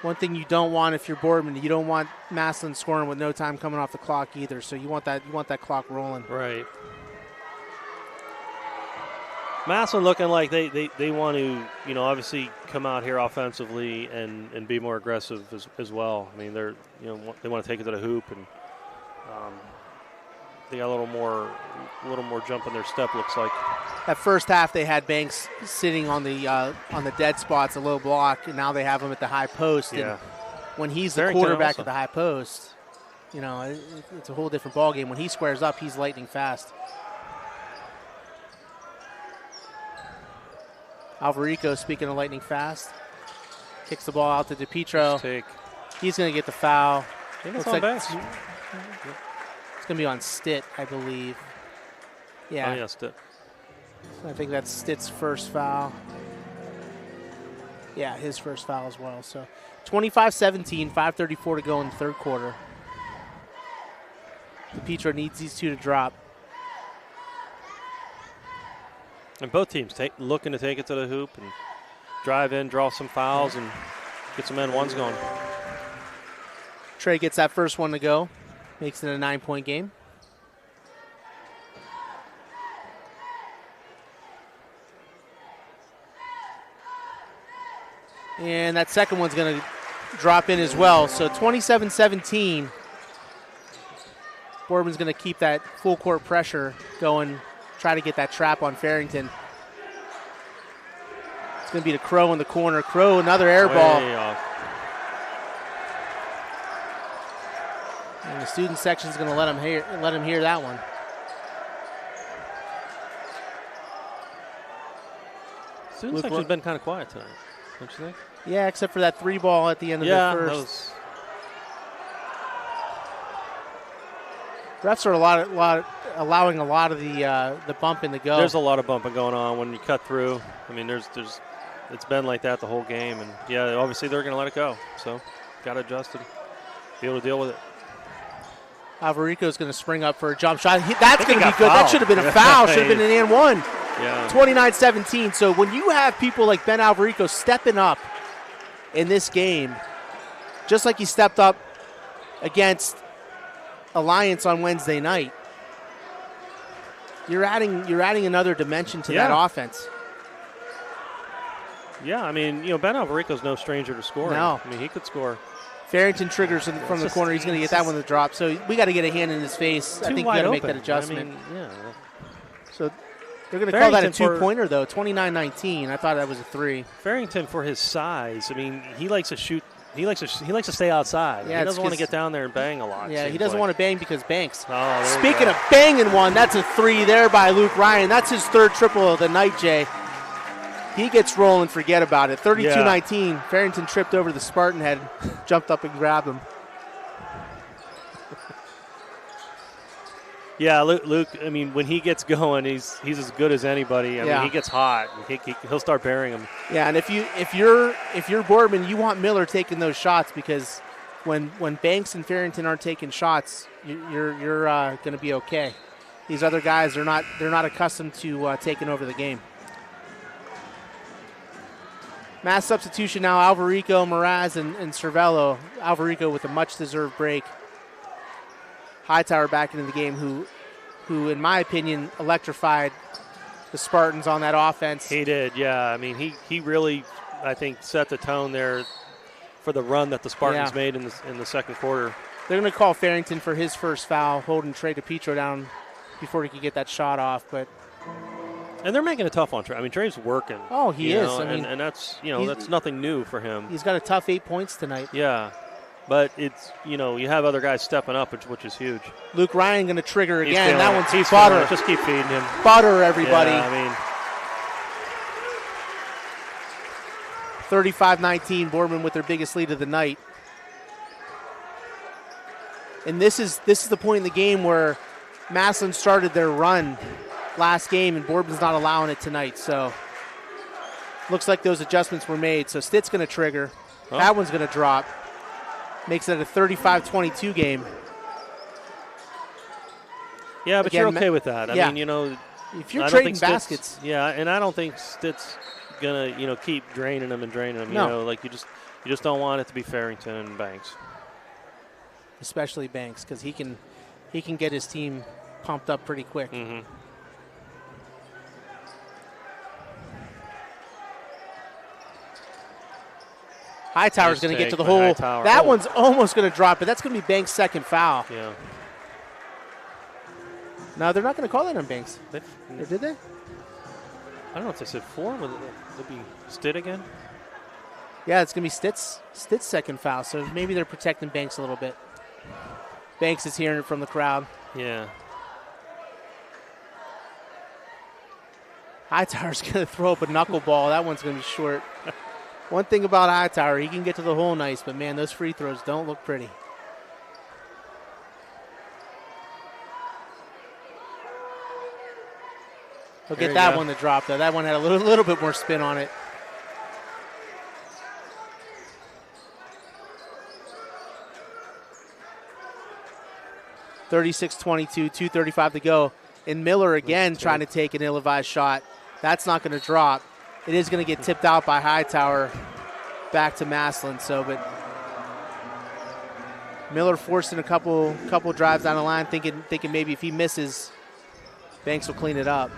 One thing you don't want if you're Boardman, you don't want Massillon scoring with no time coming off the clock either. So you want that clock rolling. Right. Massillon looking like they want to, obviously come out here offensively and be more aggressive as well. I mean, they want to take it to the hoop, and they got a little more jump in their step, looks like. That first half, they had Banks sitting on the dead spots, a low block, and now they have him at the high post. Yeah. And when he's the quarterback at the high post, it's a whole different ballgame. When he squares up, he's lightning fast. Alvarico, speaking of lightning fast, kicks the ball out to DePietro. He's going to get the foul. Looks like it's going to be on Stitt, I believe. Yeah. Oh, yeah, Stitt. I think that's Stitt's first foul. Yeah, his first foul as well. So 25-17, 5:34 to go in the third quarter. DePietro needs these 2 to drop. And both teams looking to take it to the hoop and drive in, draw some fouls, and get some N1s going. Trey gets that first one to go. Makes it a 9-point game. And that second one's going to drop in as well. So 27-17. Boardman's going to keep that full court pressure going, try to get that trap on Farrington. It's going to be to Crow in the corner. Crow, another air ball. And the student section is going to let him hear that one. Student section's been kind of quiet tonight, don't you think? Yeah, except for that 3 ball at the end of the first. Refs are allowing a lot of the bumping to go. There's a lot of bumping going on when you cut through. I mean, it's been like that the whole game, and yeah, obviously they're going to let it go. So, got to adjust and be able to deal with it. Alvarico's going to spring up for a jump shot. That's going to be good. That should have been a foul. Should have been an and one. Yeah. 29-17. So when you have people like Ben Alvarico stepping up in this game, just like he stepped up against Alliance on Wednesday night, you're adding another dimension to that offense. Yeah, I mean, Ben Alvarico's no stranger to scoring. No. I mean, he could score. Farrington triggers from the corner. He's going to get that one to drop. So we got to get a hand in his face. I think you got to make that adjustment. I mean, So they're going to call that a 2-pointer, though. 29-19. I thought that was a 3. Farrington, for his size, I mean, he likes to shoot. He likes to stay outside. Yeah, he doesn't want to get down there and bang a lot. Yeah, he doesn't want to bang because Banks. Oh, Speaking of banging one, that's a 3 there by Luke Ryan. That's his 3rd triple of the night, Jay. He gets rolling, forget about it. 32-19. Yeah. Farrington tripped over the Spartan head, jumped up and grabbed him. Yeah, Luke, I mean, when he gets going, he's as good as anybody. I mean, he gets hot. He'll start burying him. Yeah, and if you're Boardman, you want Miller taking those shots, because when Banks and Farrington aren't taking shots, you're going to be okay. These other guys, they're not accustomed to taking over the game. Mass substitution now, Alvarico, Mraz, and Cervello. Alvarico with a much-deserved break. Hightower back into the game, who in my opinion, electrified the Spartans on that offense. He did, yeah. I mean, he really, I think, set the tone there for the run that the Spartans made in the second quarter. They're going to call Farrington for his first foul, holding Trey DePietro down before he could get that shot off, but... And they're making it tough on Trey. I mean, Trey's working. Oh, he is. I mean, and that's that's nothing new for him. He's got a tough 8 points tonight. Yeah, but it's you have other guys stepping up, which is huge. Luke Ryan going to trigger He's again. That one's he's butter. Just keep feeding him. Butter, everybody. Yeah, I mean, 35-19. Boardman with their biggest lead of the night. And this is the point in the game where Massillon started their run last game, and Boardman's not allowing it tonight. So looks like those adjustments were made. So Stitt's going to trigger. That one's going to drop. Makes it a 35-22 game. Yeah, but Again, you're okay with that. yeah. I mean, you know, if you're I don't trading think Stitt's- baskets. Yeah, and I don't think Stitt's going to, you know, keep draining them and draining them. No. You know, like you just don't want it to be Farrington and Banks. Especially Banks, because he can get his team pumped up pretty quick. Mm-hmm. Hightower's Nice going to get take to the by hole. Hightower. That Oh. one's almost going to drop, but that's going to be Banks' second foul. Yeah. No, they're not going to call that on Banks. Or did they? I don't know if they said 4. Would it be Stitt again? Yeah, it's going to be Stitt's second foul, so maybe they're protecting Banks a little bit. Banks is hearing it from the crowd. Yeah. Hightower's going to throw up a knuckleball. That one's going to be short. One thing about Hightower, he can get to the hole nice, but, man, those free throws don't look pretty. He'll There get you that go. one to drop, though. That one had a little bit more spin on it. (36-22), 2:35 to go. And Miller again trying to take an ill-advised shot. That's not going to drop. It is going to get tipped out by Hightower back to Massillon. So, but Miller forcing a couple drives down the line, thinking maybe if he misses, Banks will clean it up.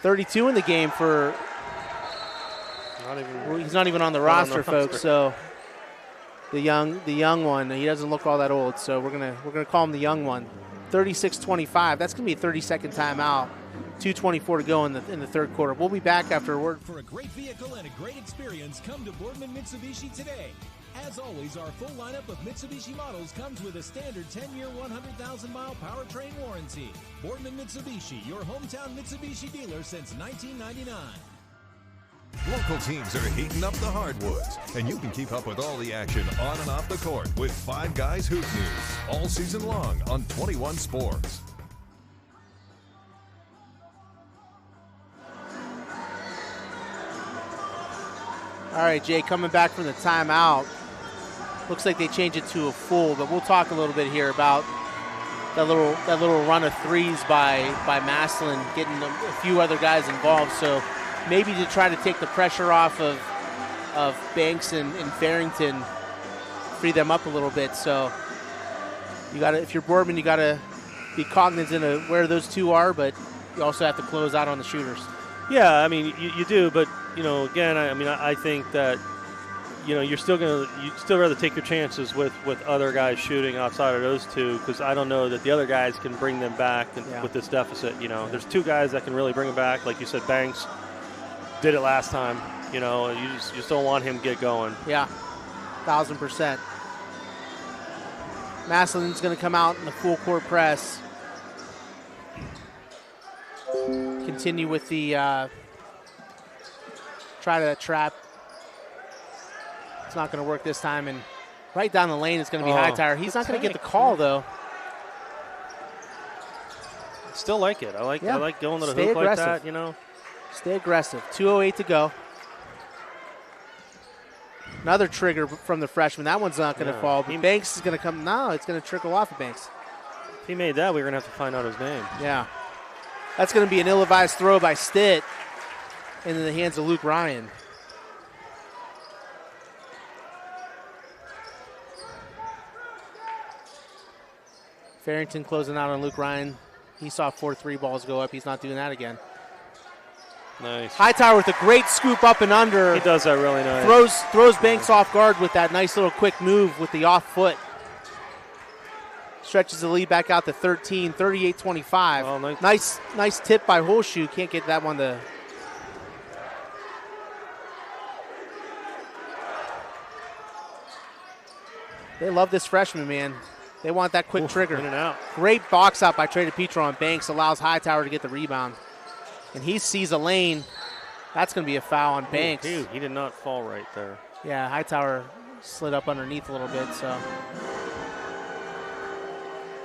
32 in the game for. He's not even on the roster, folks. So the young one, he doesn't look all that old. So we're gonna call him the young one. 36-25. That's gonna be a 30-second timeout. 2:24 to go in the third quarter. We'll be back after a word. For a great vehicle and a great experience, come to Boardman Mitsubishi today. As always, our full lineup of Mitsubishi models comes with a standard 10-year, 100,000-mile powertrain warranty. Boardman Mitsubishi, your hometown Mitsubishi dealer since 1999. Local teams are heating up the hardwoods, and you can keep up with all the action on and off the court with Five Guys Hoop News all season long on 21 Sports. All right, Jay, coming back from the timeout. Looks like they changed it to a full, but we'll talk a little bit here about that little run of threes by Massillon, getting a few other guys involved. So maybe to try to take the pressure off of Banks and Farrington, free them up a little bit. So you got to, if you're Boardman, you got to be cognizant of where those two are, but you also have to close out on the shooters. Yeah, I mean, you do, but, you know, again, I think that, you know, you'd still rather take your chances with other guys shooting outside of those two, because I don't know that the other guys can bring them back with this deficit. You know, there's two guys that can really bring them back. Like you said, Banks did it last time, you know, and you just don't want him to get going. Yeah, 1,000%. Massillon's going to come out in the full court press. Continue with the try to trap. It's not going to work this time, and right down the lane is going to be Hightower. He's not going to get the call, though. Still like it. I like going to the Stay hoop aggressive. like that, you know. Stay aggressive. 2:08 to go. Another trigger from the freshman. That one's not going to fall. But Banks is going to come. No, it's going to trickle off of Banks. If he made that, we were going to have to find out his name. Yeah. That's going to be an ill-advised throw by Stitt into the hands of Luke Ryan. Farrington closing out on Luke Ryan. He saw 4 3 balls go up. He's not doing that again. Nice. Hightower with a great scoop up and under. He does that really nice. Throws Banks off guard with that nice little quick move with the off foot. Stretches the lead back out to 13, 38-25. Oh, nice tip by Holshoe. Can't get that one to. They love this freshman, man. They want that quick trigger. In and out. Great box out by Trey DePietro on Banks. Allows Hightower to get the rebound. And he sees a lane. That's going to be a foul on Banks. He did not fall right there. Yeah, Hightower slid up underneath a little bit, so.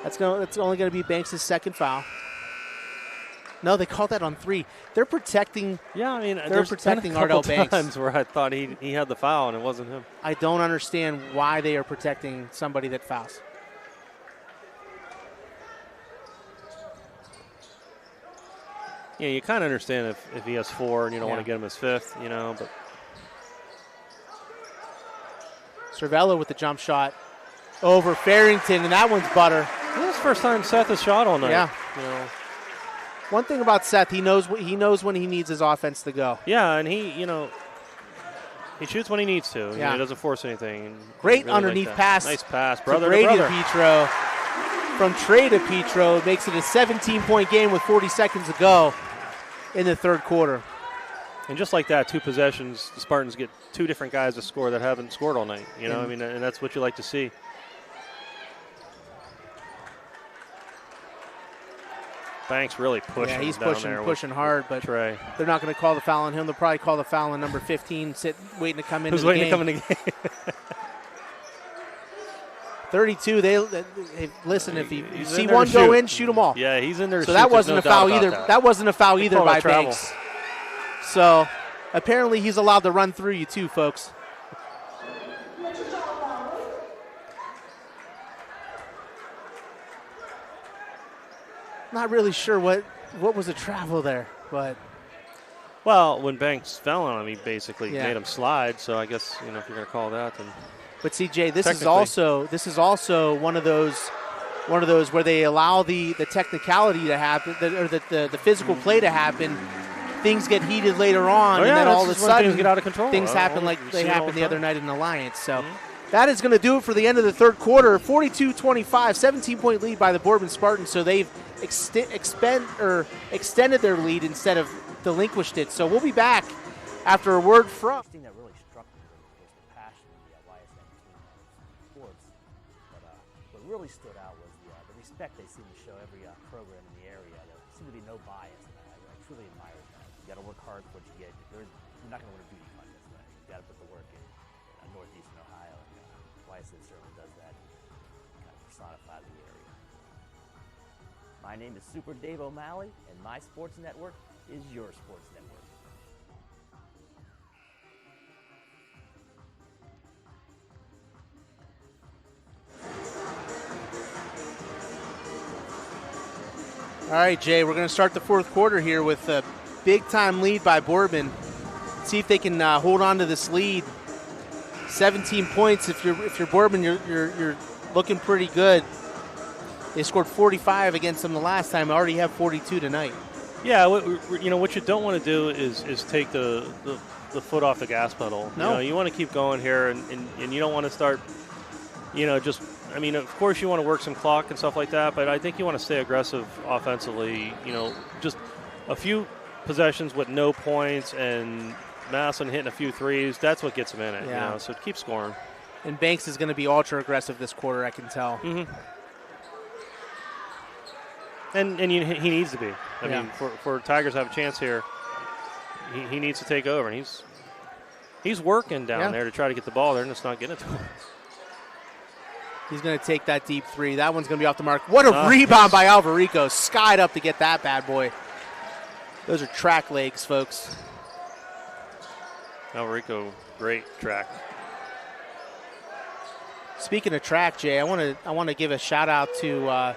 That's only going to be Banks' second foul. No, they called that on 3. They're protecting. Yeah, I mean, they're protecting Ardell Banks. Times where I thought he had the foul and it wasn't him. I don't understand why they are protecting somebody that fouls. Yeah, you kind of understand if he has 4 and you don't want to get him his 5th, you know. But Cervello with the jump shot over Farrington, and that one's butter. This is the first time Seth has shot all night. Yeah. You know. One thing about Seth, he knows when he needs his offense to go. Yeah, and he shoots when he needs to. Yeah. He doesn't force anything. Great really underneath pass. Nice pass, brother to Brady to brother. Petro. From Trey to Petro, makes it a 17-point game with 40 seconds to go in the third quarter. And just like that, 2 possessions, the Spartans get 2 different guys to score that haven't scored all night. You know, I mean, and that's what you like to see. Banks really pushing. Yeah, he's down pushing, there pushing hard, but Trey. They're not going to call the foul on him. They'll probably call the foul on number 15, waiting to come into Who's the waiting game. to come in the game? 32. They listen. If you He's see in there one to go shoot. in, shoot them all. Yeah, he's in there. To So shoot. that There's wasn't no a foul doubt about either. That wasn't a foul They either call by that travel. Banks. So apparently he's allowed to run through you too, folks. Not really sure what was a travel there, but Well, when Banks fell on him, he basically Yeah. made him slide. So I guess if you're going to call that, then. But CJ, this is Technically. also one of those where they allow the technicality to happen, or the physical play to happen. Things get heated later on, Oh, and yeah, then that's all of a just when sudden things get out of control. things happen like You they see it all happened the the other time. night in Alliance. So that is going to do it for the end of the third quarter. 42-25, 17-point lead by the Boardman Spartans. So they've extended their lead instead of delinquished it. So we'll be back after a word from. The thing that really struck me was the passion of the YSN team sports. But what really stood out was the respect they seem to show every program in the area. There seemed to be no bias, and I truly admire that. You got to work hard for what you get. You're not going to win a beauty contest tonight. You got to put the work in. Northeastern Ohio, and YSN certainly does that. Kind of personifies the area. My name is Super Dave O'Malley, and my sports network is your sports network. All right, Jay, we're going to start the fourth quarter here with a big-time lead by Boardman. See if they can hold on to this lead. 17 points. If you're Boardman, you're looking pretty good. They scored 45 against them the last time. Already have 42 tonight. Yeah, what you don't want to do is take the foot off the gas pedal. No. You want to keep going here, and you don't want to start, just. I mean, of course, you want to work some clock and stuff like that, but I think you want to stay aggressive offensively. Just a few possessions with no points and Massillon hitting a few threes. That's what gets them in it. Yeah. So keep scoring. And Banks is going to be ultra aggressive this quarter, I can tell. Mm-hmm. And he needs to be. I mean, for Tigers to have a chance here, he needs to take over, and he's working down there to try to get the ball there, and it's not getting it to him. He's going to take that deep three. That one's going to be off the mark. What a rebound by Alvarico. Skied up to get that bad boy. Those are track legs, folks. Alvarico, great track. Speaking of track, Jay, I want to give a shout out to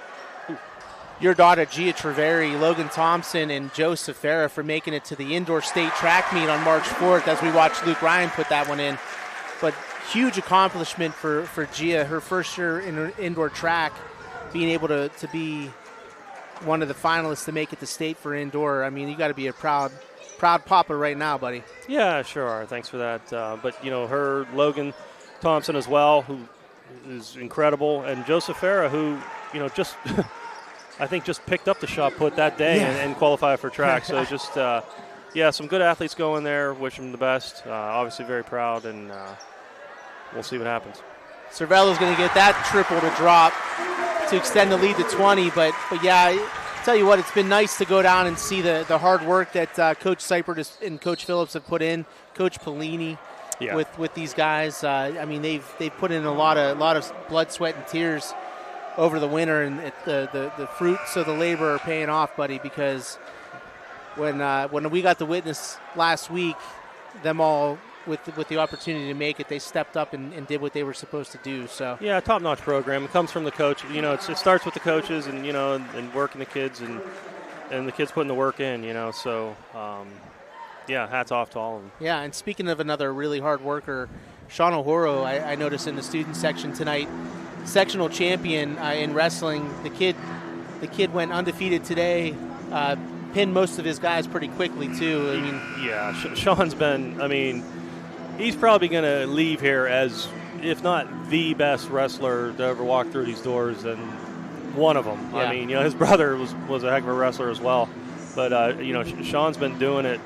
your daughter Gia Treveri, Logan Thompson, and Joe Safara for making it to the indoor state track meet on March 4th as we watched Luke Ryan put that one in. But huge accomplishment for Gia, her first year in indoor track, being able to be one of the finalists to make it to state for indoor. I mean, you got to be a proud papa right now, buddy. Yeah, sure are. Thanks for that. But, her, Logan Thompson as well, who is incredible, and Joseph Farah, who, just I think just picked up the shot put that day and qualified for track. So just, some good athletes going there. Wish them the best. Obviously very proud, and we'll see what happens. Cervello's going to get that triple to drop to extend the lead to 20. But yeah, I tell you what, it's been nice to go down and see the hard work that Coach Seipert and Coach Phillips have put in, Coach Pellini with these guys. I mean, they've put in a lot of blood, sweat, and tears over the winter, and the fruits of the labor are paying off, buddy, because when we got to witness last week, them all with the opportunity to make it, they stepped up and did what they were supposed to do. So yeah, top-notch program. It comes from the coach. You know, it starts with the coaches and and working the kids and the kids putting the work in. So yeah, hats off to all of them. Yeah, and speaking of another really hard worker, Sean O'Horo, I noticed in the student section tonight, sectional champion in wrestling. The kid went undefeated today. Pinned most of his guys pretty quickly too. I mean, yeah, Sean's been. I mean, he's probably going to leave here as, if not the best wrestler to ever walk through these doors, and one of them. Yeah. I mean, his brother was a heck of a wrestler as well. But Sean's been doing it,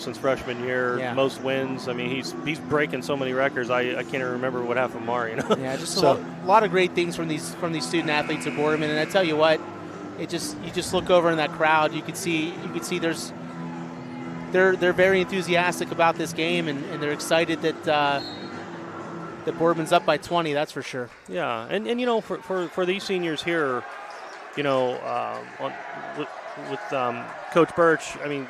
since freshman year. Yeah. Most wins. I mean, he's breaking so many records. I can't even remember what half of them are. Yeah, just a lot of great things from these student athletes at Boardman. And I tell you what, you just look over in that crowd. You could see they're very enthusiastic about this game, and they're excited that Boardman's up by 20. That's for sure. Yeah, and for these seniors here, with Coach Birch, I mean,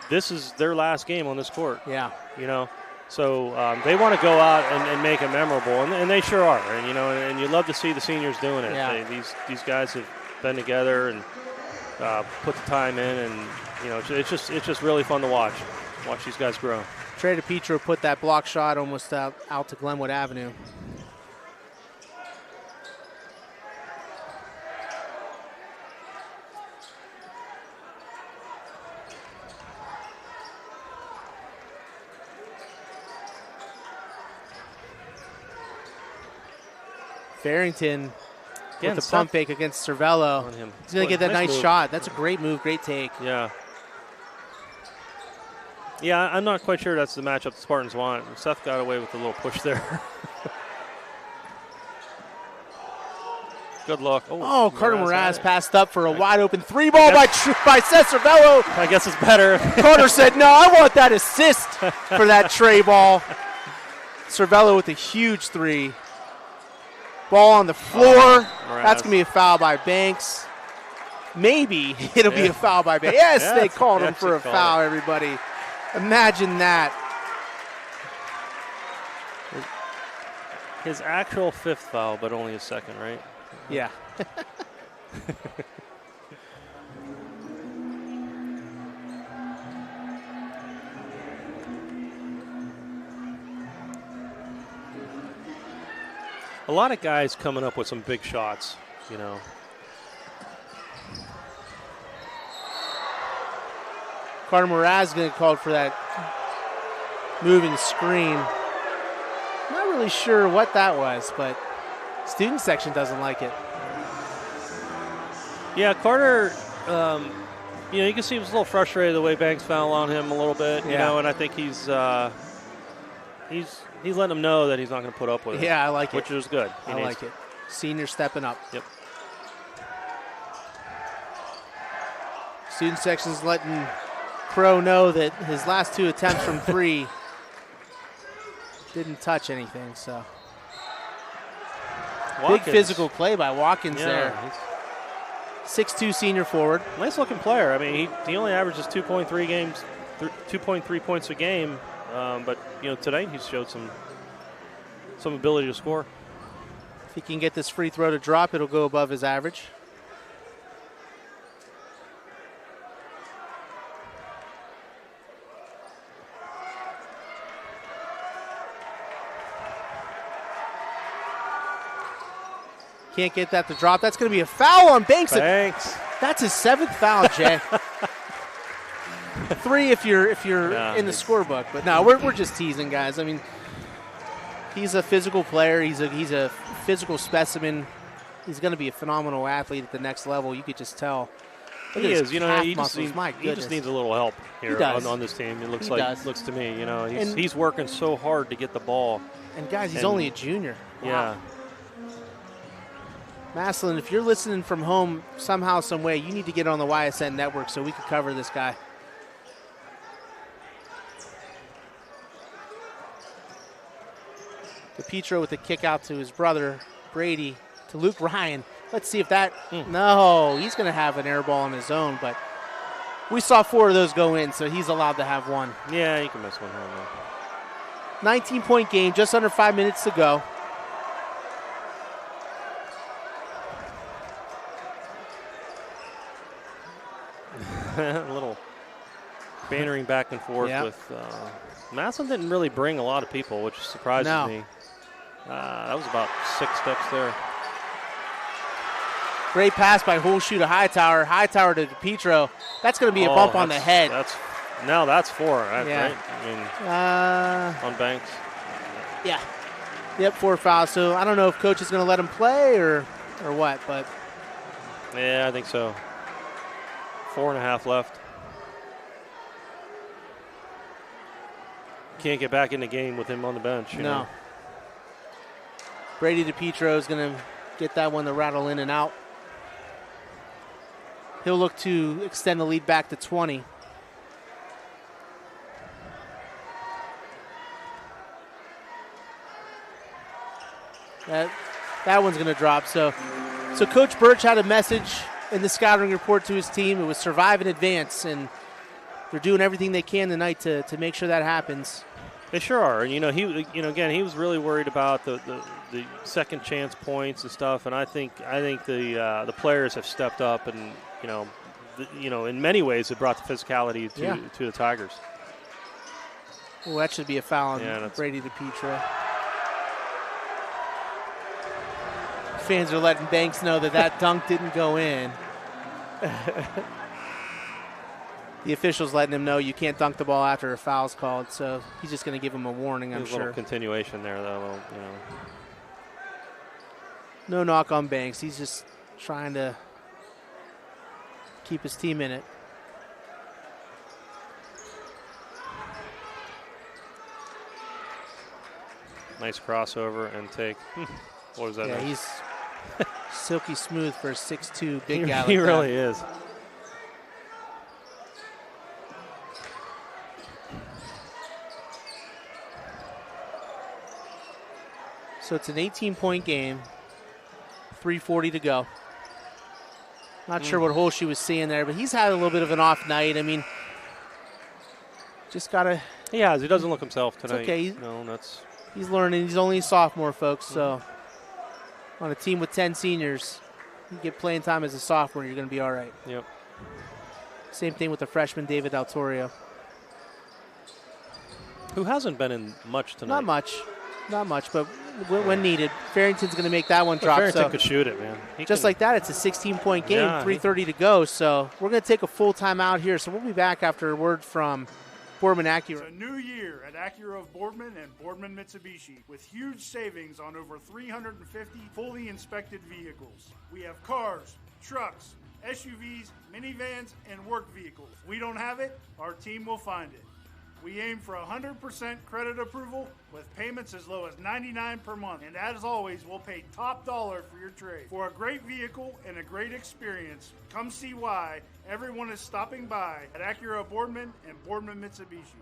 this is their last game on this court. Yeah. So they want to go out and make it memorable, and they sure are. And you love to see the seniors doing it. Yeah. These guys have been together and put the time in, and it's just really fun to watch these guys grow. Trey DePietro put that block shot almost out to Glenwood Avenue. Farrington with the pump fake against Cervello. He's going to get that nice shot. That's a great move, great take. Yeah. Yeah, I'm not quite sure that's the matchup the Spartans want. Seth got away with a little push there. Good luck. Oh, Carter Mraz passed up for a wide open 3-ball by Seth Cervello. I guess it's better. Carter said, no, I want that assist for that tray ball. Cervello with a huge 3. Ball on the floor. That's going to be a foul by Banks. Maybe it'll be a foul by Banks. Yes, they called him for a foul, everybody. Imagine that. His actual 5th foul, but only his 2nd, right? Yeah. A lot of guys coming up with some big shots, Carter Mraz going to call for that moving screen. Not really sure what that was, but student section doesn't like it. Yeah, Carter, you can see he was a little frustrated the way Banks fouled on him a little bit, and I think he's letting him know that he's not going to put up with it. Yeah, I like it. Which is good. I like it. Senior stepping up. Yep. Student section's letting Crow know that his last 2 attempts from 3 didn't touch anything. So Watkins. Big physical play by Watkins there. 6'2" senior forward. Nice looking player. I mean, he only averages 2.3 points a game. But tonight he's showed some ability to score. If he can get this free throw to drop, it'll go above his average. Can't get that to drop. That's going to be a foul on Banks. That's his 7th foul, Jay. 3 if you're in the scorebook, but no, we're just teasing, guys. I mean, he's a physical player. He's a physical specimen. He's going to be a phenomenal athlete at the next level. You could just tell. He is. He just needs a little help here on this team. It looks looks to me. He's working so hard to get the ball. And guys, he's only a junior. Wow. Yeah. Massillon, if you're listening from home somehow, some way, you need to get on the YSN network so we can cover this guy. DePietro with a kick out to his brother, Brady, to Luke Ryan. Let's see if that, no, he's going to have an air ball on his own, but We saw 4 of those go in, so he's allowed to have 1. Yeah, you can miss one here and there. 19-point game, just under 5 minutes to go. A little bantering back and forth with Massillon didn't really bring a lot of people, which surprises me. That was about 6 steps there. Great pass by Holshoe to Hightower. Hightower to DePietro. That's going to be a bump on the head. That's 4, right? I mean, on Banks. Yeah. Yep, 4 fouls. So I don't know if coach is going to let him play or what, but. Yeah, I think so. 4.5 left. Can't get back in the game with him on the bench. You know? Brady DePietro is going to get that one to rattle in and out. He'll look to extend the lead back to 20. That one's going to drop. So Coach Birch had a message in the scouting report to his team. It was survive and advance, and they're doing everything they can tonight to make sure that happens. They sure are. And he was really worried about the second chance points and stuff. And I think the players have stepped up, and in many ways have brought the physicality to the Tigers. Well, that should be a foul on Brady DePietro. Fans are letting Banks know that dunk didn't go in. The official's letting him know you can't dunk the ball after a foul's called, so he's just going to give him a warning, I'm sure. A little continuation there, though. No knock on Banks. He's just trying to keep his team in it. Nice crossover and take. What was that? Yeah, he's silky smooth for a 6'2" big guy. He really is. So it's an 18-point game, 3:40 to go. Not sure what Holshoe was seeing there, but he's had a little bit of an off night. I mean, just got to. He has. He doesn't look himself tonight. It's okay. He's learning. He's only a sophomore, folks, so on a team with 10 seniors, you get playing time as a sophomore, you're going to be all right. Yep. Same thing with the freshman, David Del Torrio. Who hasn't been in much tonight. Not much, but when needed. Farrington's going to make that one drop. Farrington could shoot it, man. Like that, it's a 16-point game, 3:30 to go. So we're going to take a full timeout here. So we'll be back after a word from Boardman Acura. It's a new year at Acura of Boardman and Boardman Mitsubishi with huge savings on over 350 fully inspected vehicles. We have cars, trucks, SUVs, minivans, and work vehicles. If we don't have it, our team will find it. We aim for 100% credit approval with payments as low as $99 per month. And as always, we'll pay top dollar for your trade. For a great vehicle and a great experience, come see why everyone is stopping by at Acura Boardman and Boardman Mitsubishi.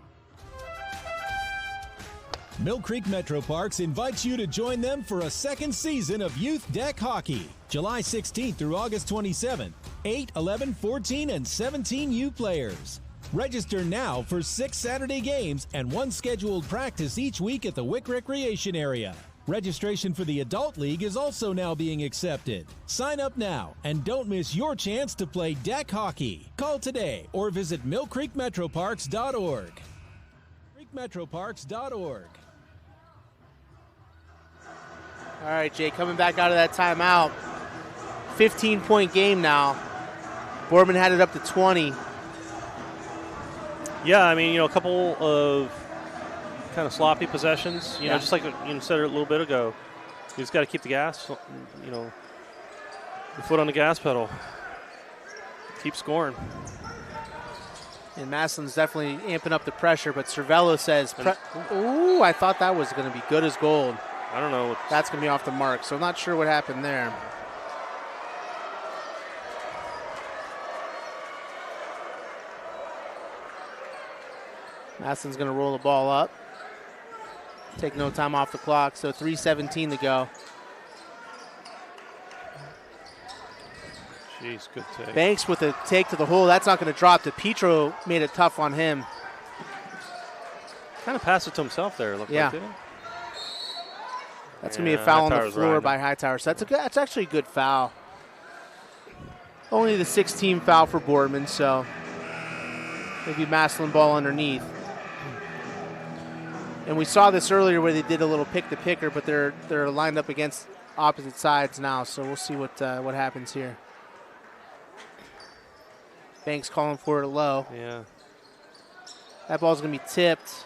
Mill Creek Metro Parks invites you to join them for a second season of Youth Deck Hockey, July 16th through August 27th. 8, 11, 14, and 17U players. Register now for 6 Saturday games and 1 scheduled practice each week at the Wick Recreation Area. Registration for the Adult League is also now being accepted. Sign up now and don't miss your chance to play deck hockey. Call today or visit millcreekmetroparks.org. creekmetroparks.org. All right, Jay, coming back out of that timeout. 15-point game now. Boardman had it up to 20. Yeah, I mean, a couple of kind of sloppy possessions. Just like you said a little bit ago, you just got to keep the gas, the foot on the gas pedal. Keep scoring. And Massillon's definitely amping up the pressure, but Cervello says, ooh, I thought that was going to be good as gold. I don't know. That's going to be off the mark, so I'm not sure what happened there. Massillon's going to roll the ball up. Take no time off the clock, so 3:17 to go. Jeez, good take. Banks with a take to the hole. That's not going to drop. DePietro made it tough on him. Kind of passed it to himself there. It looked like, didn't it? That's going to be a foul on the floor by Hightower. So that's actually a good foul. Only the 16 foul for Boardman, so maybe Massillon ball underneath. And we saw this earlier where they did a little pick the picker, but they're lined up against opposite sides now, so we'll see what happens here. Banks calling for it low. Yeah. That ball's going to be tipped.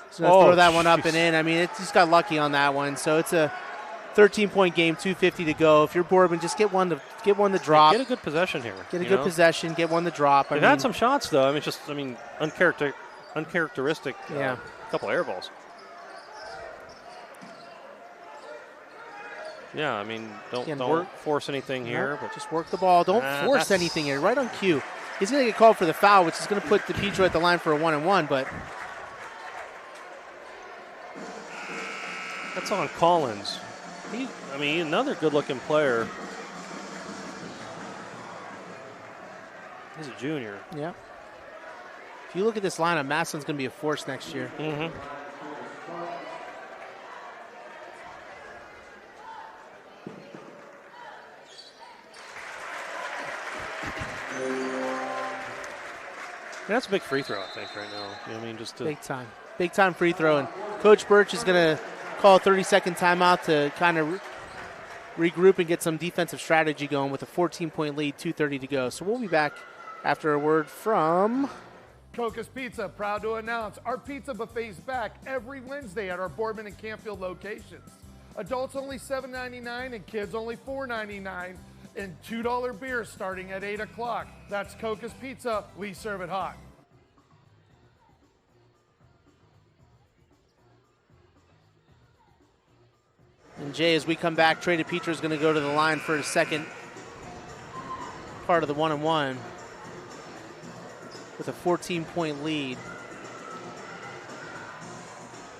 He's going to throw that one up and in. I mean, it just got lucky on that one. So it's a 13-point game, 2:50 to go. If you're Boardman, just get one to drop. Get a good possession here. Get a good possession. Get one to drop. They've had some shots though. I mean, uncharacteristic. Yeah. A couple air balls. Yeah, I mean, don't force anything here. But just work the ball. Don't force anything here. Right on cue. He's going to get called for the foul, which is going to put DePietro at the line for a 1-and-1, but that's on Collins. Another good-looking player. He's a junior. Yeah. If you look at this lineup, Massillon's going to be a force next year. Mm-hmm. That's a big free throw, I think, right now. You know what I mean? Just to Big time free throw. And Coach Birch is going to call a 30-second timeout to kind of regroup and get some defensive strategy going with a 14-point lead, 2:30 to go. So we'll be back after a word from Coca's Pizza, proud to announce our pizza buffet's back every Wednesday at our Boardman and Campfield locations. Adults only $7.99 and kids only $4.99. And $2 beers starting at 8 o'clock. That's Coca's Pizza. We serve it hot. And Jay, as we come back, Trey DePietro is going to go to the line for his second part of the 1-and-1 with a 14-point lead.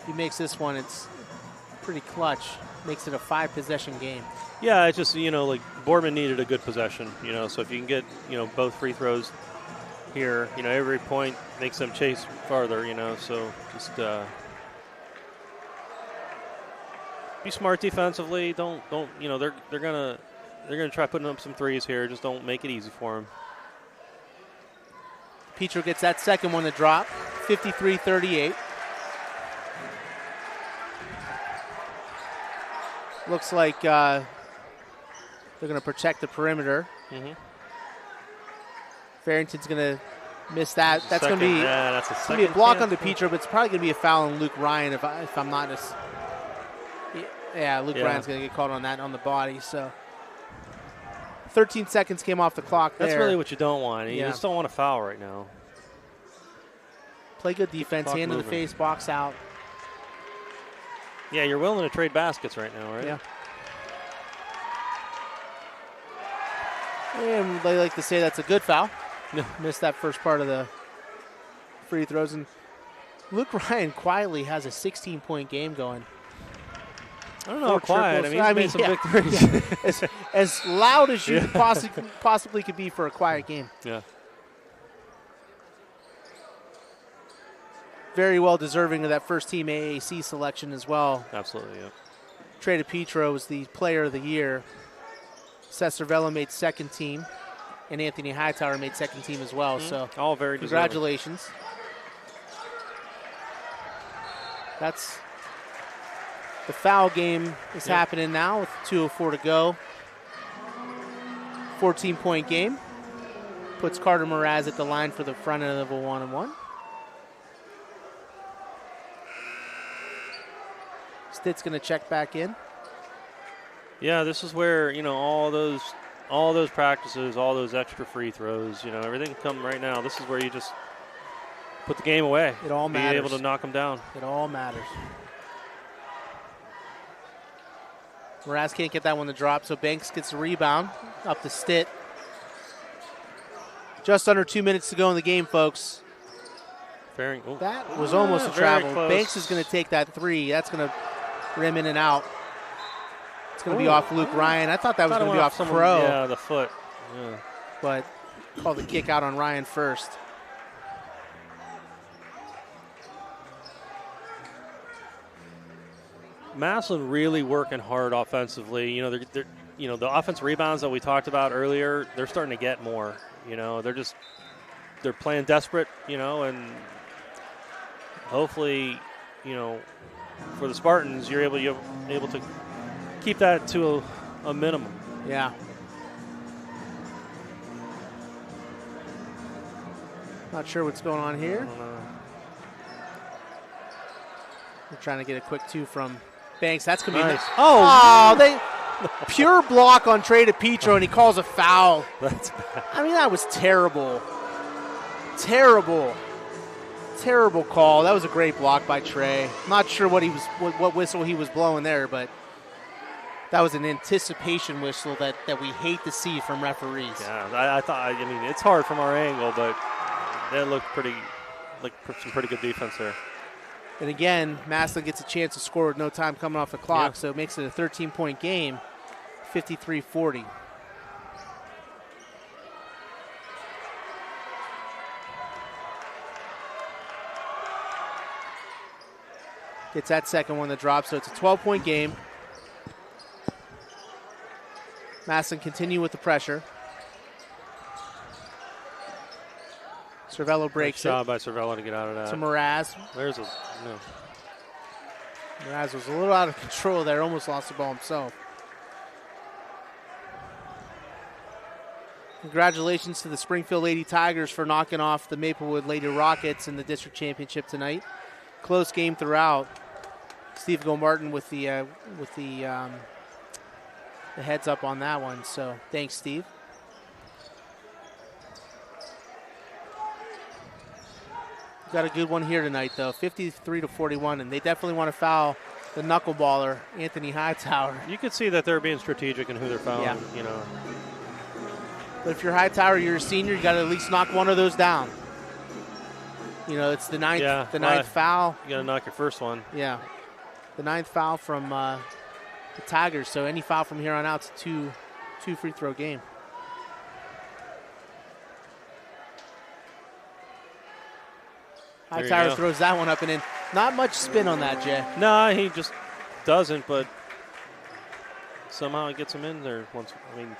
He makes this one, it's pretty clutch. Makes it a 5-possession game. Yeah, it's just, like Boardman needed a good possession, so if you can get, both free throws here, every point makes them chase farther, so just be smart defensively. Don't they're gonna try putting up some threes here. Just don't make it easy for them. Petro gets that second one to drop, 53-38. Looks like they're going to protect the perimeter. Mm-hmm. Farrington's going to miss that. That's going to be that's a block on DePietro, but it's probably going to be a foul on Luke Ryan if I'm not just. Yeah, Luke Ryan's going to get called on that on the body. So 13 seconds came off the clock there. That's really what you don't want. You just don't want a foul right now. Play good defense, hand to the face, box out. Yeah, you're willing to trade baskets right now, right? Yeah. And they like to say that's a good foul. Missed that first part of the free throws. And Luke Ryan quietly has a 16-point game going. I don't know how quiet. He's made some big threes. Yeah. As loud as you possibly could be for a quiet game. Yeah. Very well deserving of that first team AAC selection as well. Absolutely, yeah. Trey DePietro was the player of the year. Seth Cervello made second team, and Anthony Hightower made second team as well. So all very congratulations. Deserving. That's the foul game is happening now with 2:04 to go. 14-point game. Puts Carter Mraz at the line for the front end of a 1-and-1. Stitt's going to check back in. Yeah, this is where, all those practices, all those extra free throws, everything come right now. This is where you just put the game away. It all matters. Be able to knock them down. It all matters. Mraz can't get that one to drop, so Banks gets the rebound up to Stitt. Just under 2 minutes to go in the game, folks. Fairing. Ooh. That was almost a travel. Close. Banks is going to take that 3. That's going to rim in and out. It's going to be off Luke Ryan. I thought that was going to be off Crow. Yeah, the foot. Yeah. But called the kick out on Ryan first. Massillon really working hard offensively. You know, they're the offensive rebounds that we talked about earlier, they're starting to get more. You know, they're playing desperate, you know, and hopefully, you know, for the Spartans, you're able to keep that to a minimum. Yeah. Not sure what's going on here. We're trying to get a quick 2 from Banks. That's going to be nice. They pure block on Trey DePietro, and he calls a foul. That's bad. I mean, that was terrible. Terrible call. That was a great block by Trey. Not sure what whistle he was blowing there, but that was an anticipation whistle that we hate to see from referees. Yeah, I mean, it's hard from our angle, but it looked some pretty good defense there. And again, Massillon gets a chance to score with no time coming off the clock, so it makes it a 13-point game, 53-40. Gets that second one to drop, so it's a 12-point game. Massillon continue with the pressure. Cervello breaks nice job by Cervello to get out of that. To Mraz. There's Mraz was a little out of control there, almost lost the ball himself. Congratulations to the Springfield Lady Tigers for knocking off the Maplewood Lady Rockets in the district championship tonight. Close game throughout. Steve Gilmartin with the heads up on that one. So thanks, Steve. Got a good one here tonight, though. 53-41, and they definitely want to foul the knuckleballer, Anthony Hightower. You could see that they're being strategic in who they're fouling. Yeah. You know. But if you're Hightower, you're a senior, you got to at least knock one of those down. You know, it's the ninth foul. You got to knock your first one. Yeah, the 9th foul from the Tigers. So any foul from here on out is a two free throw game. Hightower throws that one up and in. Not much spin on that, Jay. No, he just doesn't, but somehow he gets him in there once. I mean,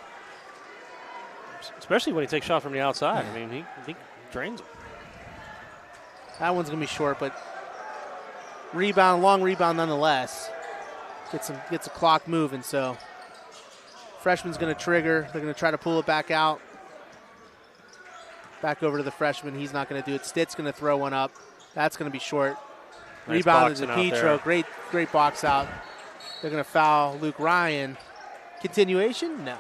especially when he takes a shot from the outside. I mean, he drains him. That one's going to be short, but long rebound nonetheless. Gets a clock moving, so freshman's going to trigger. They're going to try to pull it back out. Back over to the freshman. He's not going to do it. Stitt's going to throw one up. That's going to be short. Nice Rebound to boxing DePietro. Great box out. They're going to foul Luke Ryan. Continuation? No.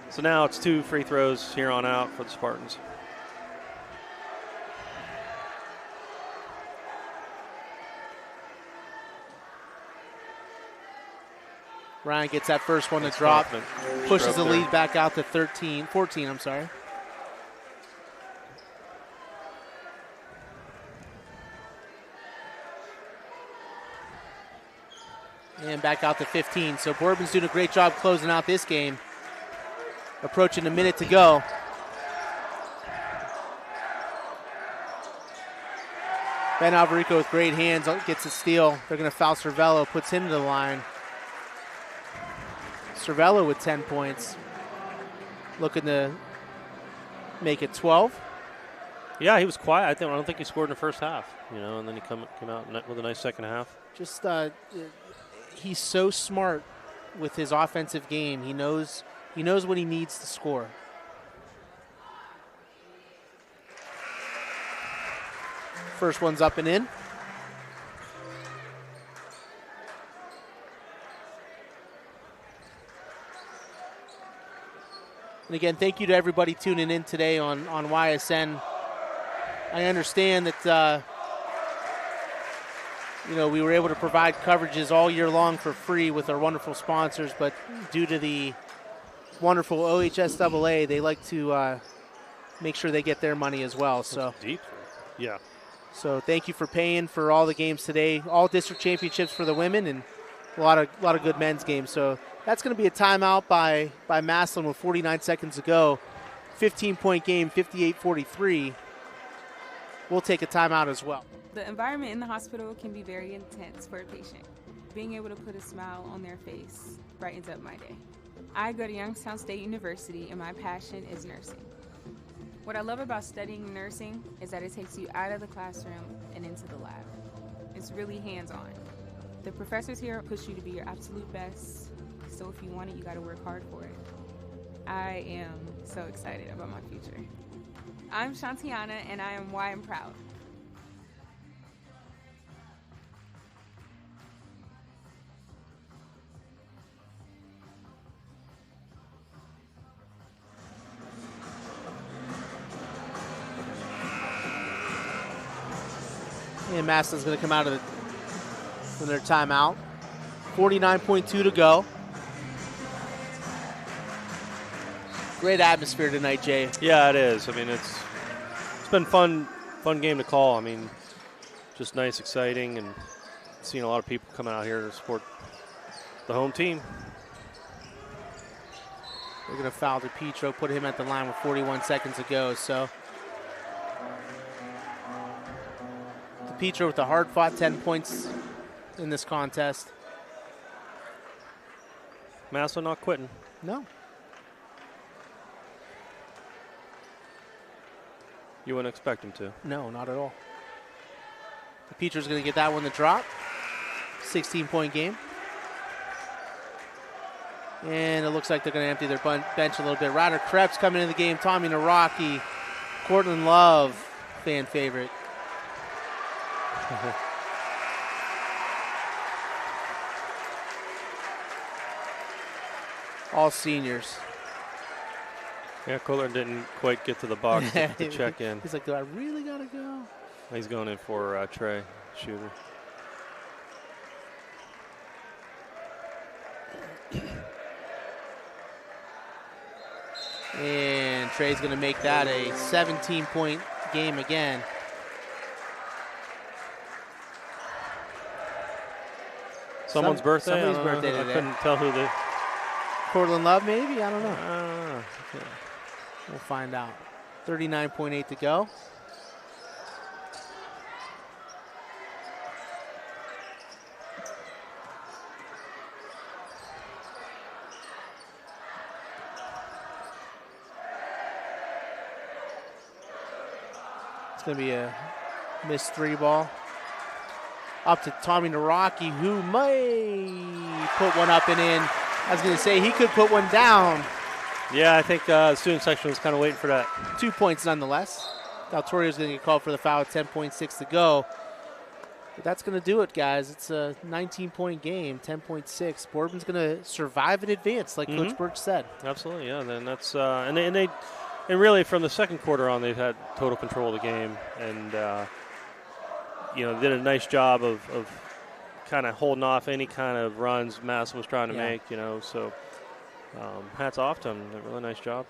So now it's 2 free throws here on out for the Spartans. Ryan gets that first one to drop. Pushes the lead back out to 14, I'm sorry. And back out to 15. So Boardman's doing a great job closing out this game. Approaching a minute to go. Ben Alberico with great hands gets a steal. They're going to foul Cervello, puts him to the line. Cervello with 10 points. Looking to make it 12. Yeah, he was quiet. I don't think he scored in the first half, you know, and then he came out with a nice second half. Just he's so smart with his offensive game. He knows what he needs to score. First one's up and in. And again, thank you to everybody tuning in today on YSN. I understand that we were able to provide coverages all year long for free with our wonderful sponsors, but due to the wonderful OHSAA, they like to make sure they get their money as well. So deep. Yeah. So thank you for paying for all the games today, all district championships for the women, and a lot of good men's games. So that's going to be a timeout by Massillon with 49 seconds to go. 15-point game, 58-43. We'll take a timeout as well. The environment in the hospital can be very intense for a patient. Being able to put a smile on their face brightens up my day. I go to Youngstown State University, and my passion is nursing. What I love about studying nursing is that it takes you out of the classroom and into the lab. It's really hands-on. The professors here push you to be your absolute best, so if you want it, you got to work hard for it. I am so excited about my future. I'm Shantiana, and I am why I'm proud. And Massillon's going to come out of from their timeout. 49.2 to go. Great atmosphere tonight, Jay. Yeah, it is. I mean, it's been fun game to call. I mean, just nice, exciting, and seeing a lot of people coming out here to support the home team. They're going to foul DePietro, put him at the line with 41 seconds to go. So DePietro with a hard-fought 10 points in this contest. Massillon not quitting. No. You wouldn't expect him to. No, not at all. DePietro's going to get that one to drop. 16-point game. And it looks like they're going to empty their bench a little bit. Ryder Krebs coming in the game. Tommy Naraki. Cortland Love, fan favorite. All seniors. Yeah, Cortland didn't quite get to the box to check in. He's like, do I really got to go? He's going in for Trey, shooter. And Trey's going to make that a 17-point game again. Someone's birthday? Somebody's birthday today. I couldn't tell who the... Cortland Love, maybe? I don't know. Okay. We'll find out. 39.8 to go. It's going to be a missed three ball. Up to Tommy Naraki, who may put one up and in. I was going to say he could put one down. Yeah, I think the student section was kind of waiting for that. 2 points nonetheless. Daltorio's going to get called for the foul. 10.6 to go. But that's going to do it, guys. It's a 19-point game, 10.6. Boardman's going to survive and advance, like Coach Birch said. Absolutely, yeah. Then that's and really from the second quarter on, they've had total control of the game, and did a nice job of kind of holding off any kind of runs Mass was trying to make. So hats off to them. A really nice job.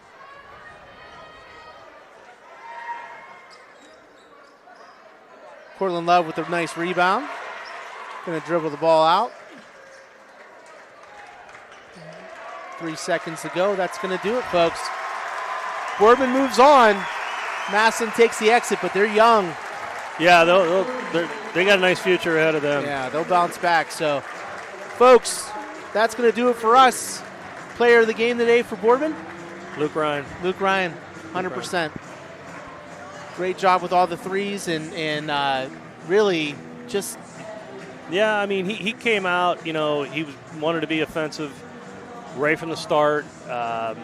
Cortland Love with a nice rebound. Going to dribble the ball out. 3 seconds to go. That's going to do it, folks. Boardman moves on. Massillon takes the exit, but they're young. Yeah, they got a nice future ahead of them. Yeah, they'll bounce back. So, folks, that's going to do it for us. Player of the game today for Boardman? Luke Ryan. Luke Ryan, 100%. Great job with all the threes and really just... Yeah, I mean, he came out, he wanted to be offensive right from the start. Right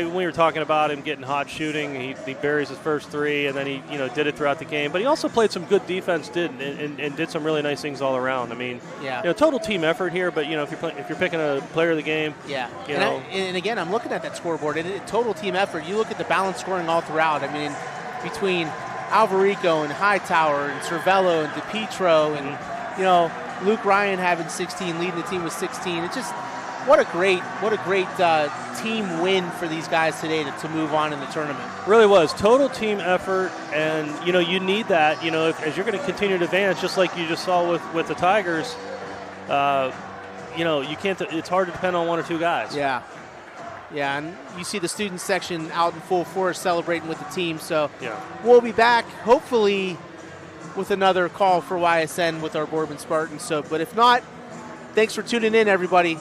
when we were talking about him getting hot shooting, he buries his first three, and then he, did it throughout the game. But he also played some good defense, and did some really nice things all around. I mean, total team effort here. But if you're picking a player of the game, and again, I'm looking at that scoreboard, and total team effort. You look at the balanced scoring all throughout. I mean, between Alvarico and Hightower and Cervello and DePietro and Luke Ryan having 16, leading the team with 16. It's just what a great team win for these guys today to move on in the tournament. Really was total team effort, and you need that. As you're going to continue to advance, just like you just saw with the Tigers. You can't. It's hard to depend on one or two guys. Yeah, and you see the student section out in full force celebrating with the team. So we'll be back hopefully with another call for YSN with our Boardman Spartans. But if not, thanks for tuning in, everybody.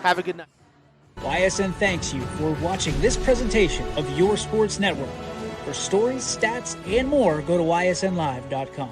Have a good night. YSN thanks you for watching this presentation of your sports network. For stories, stats, and more, go to ysnlive.com.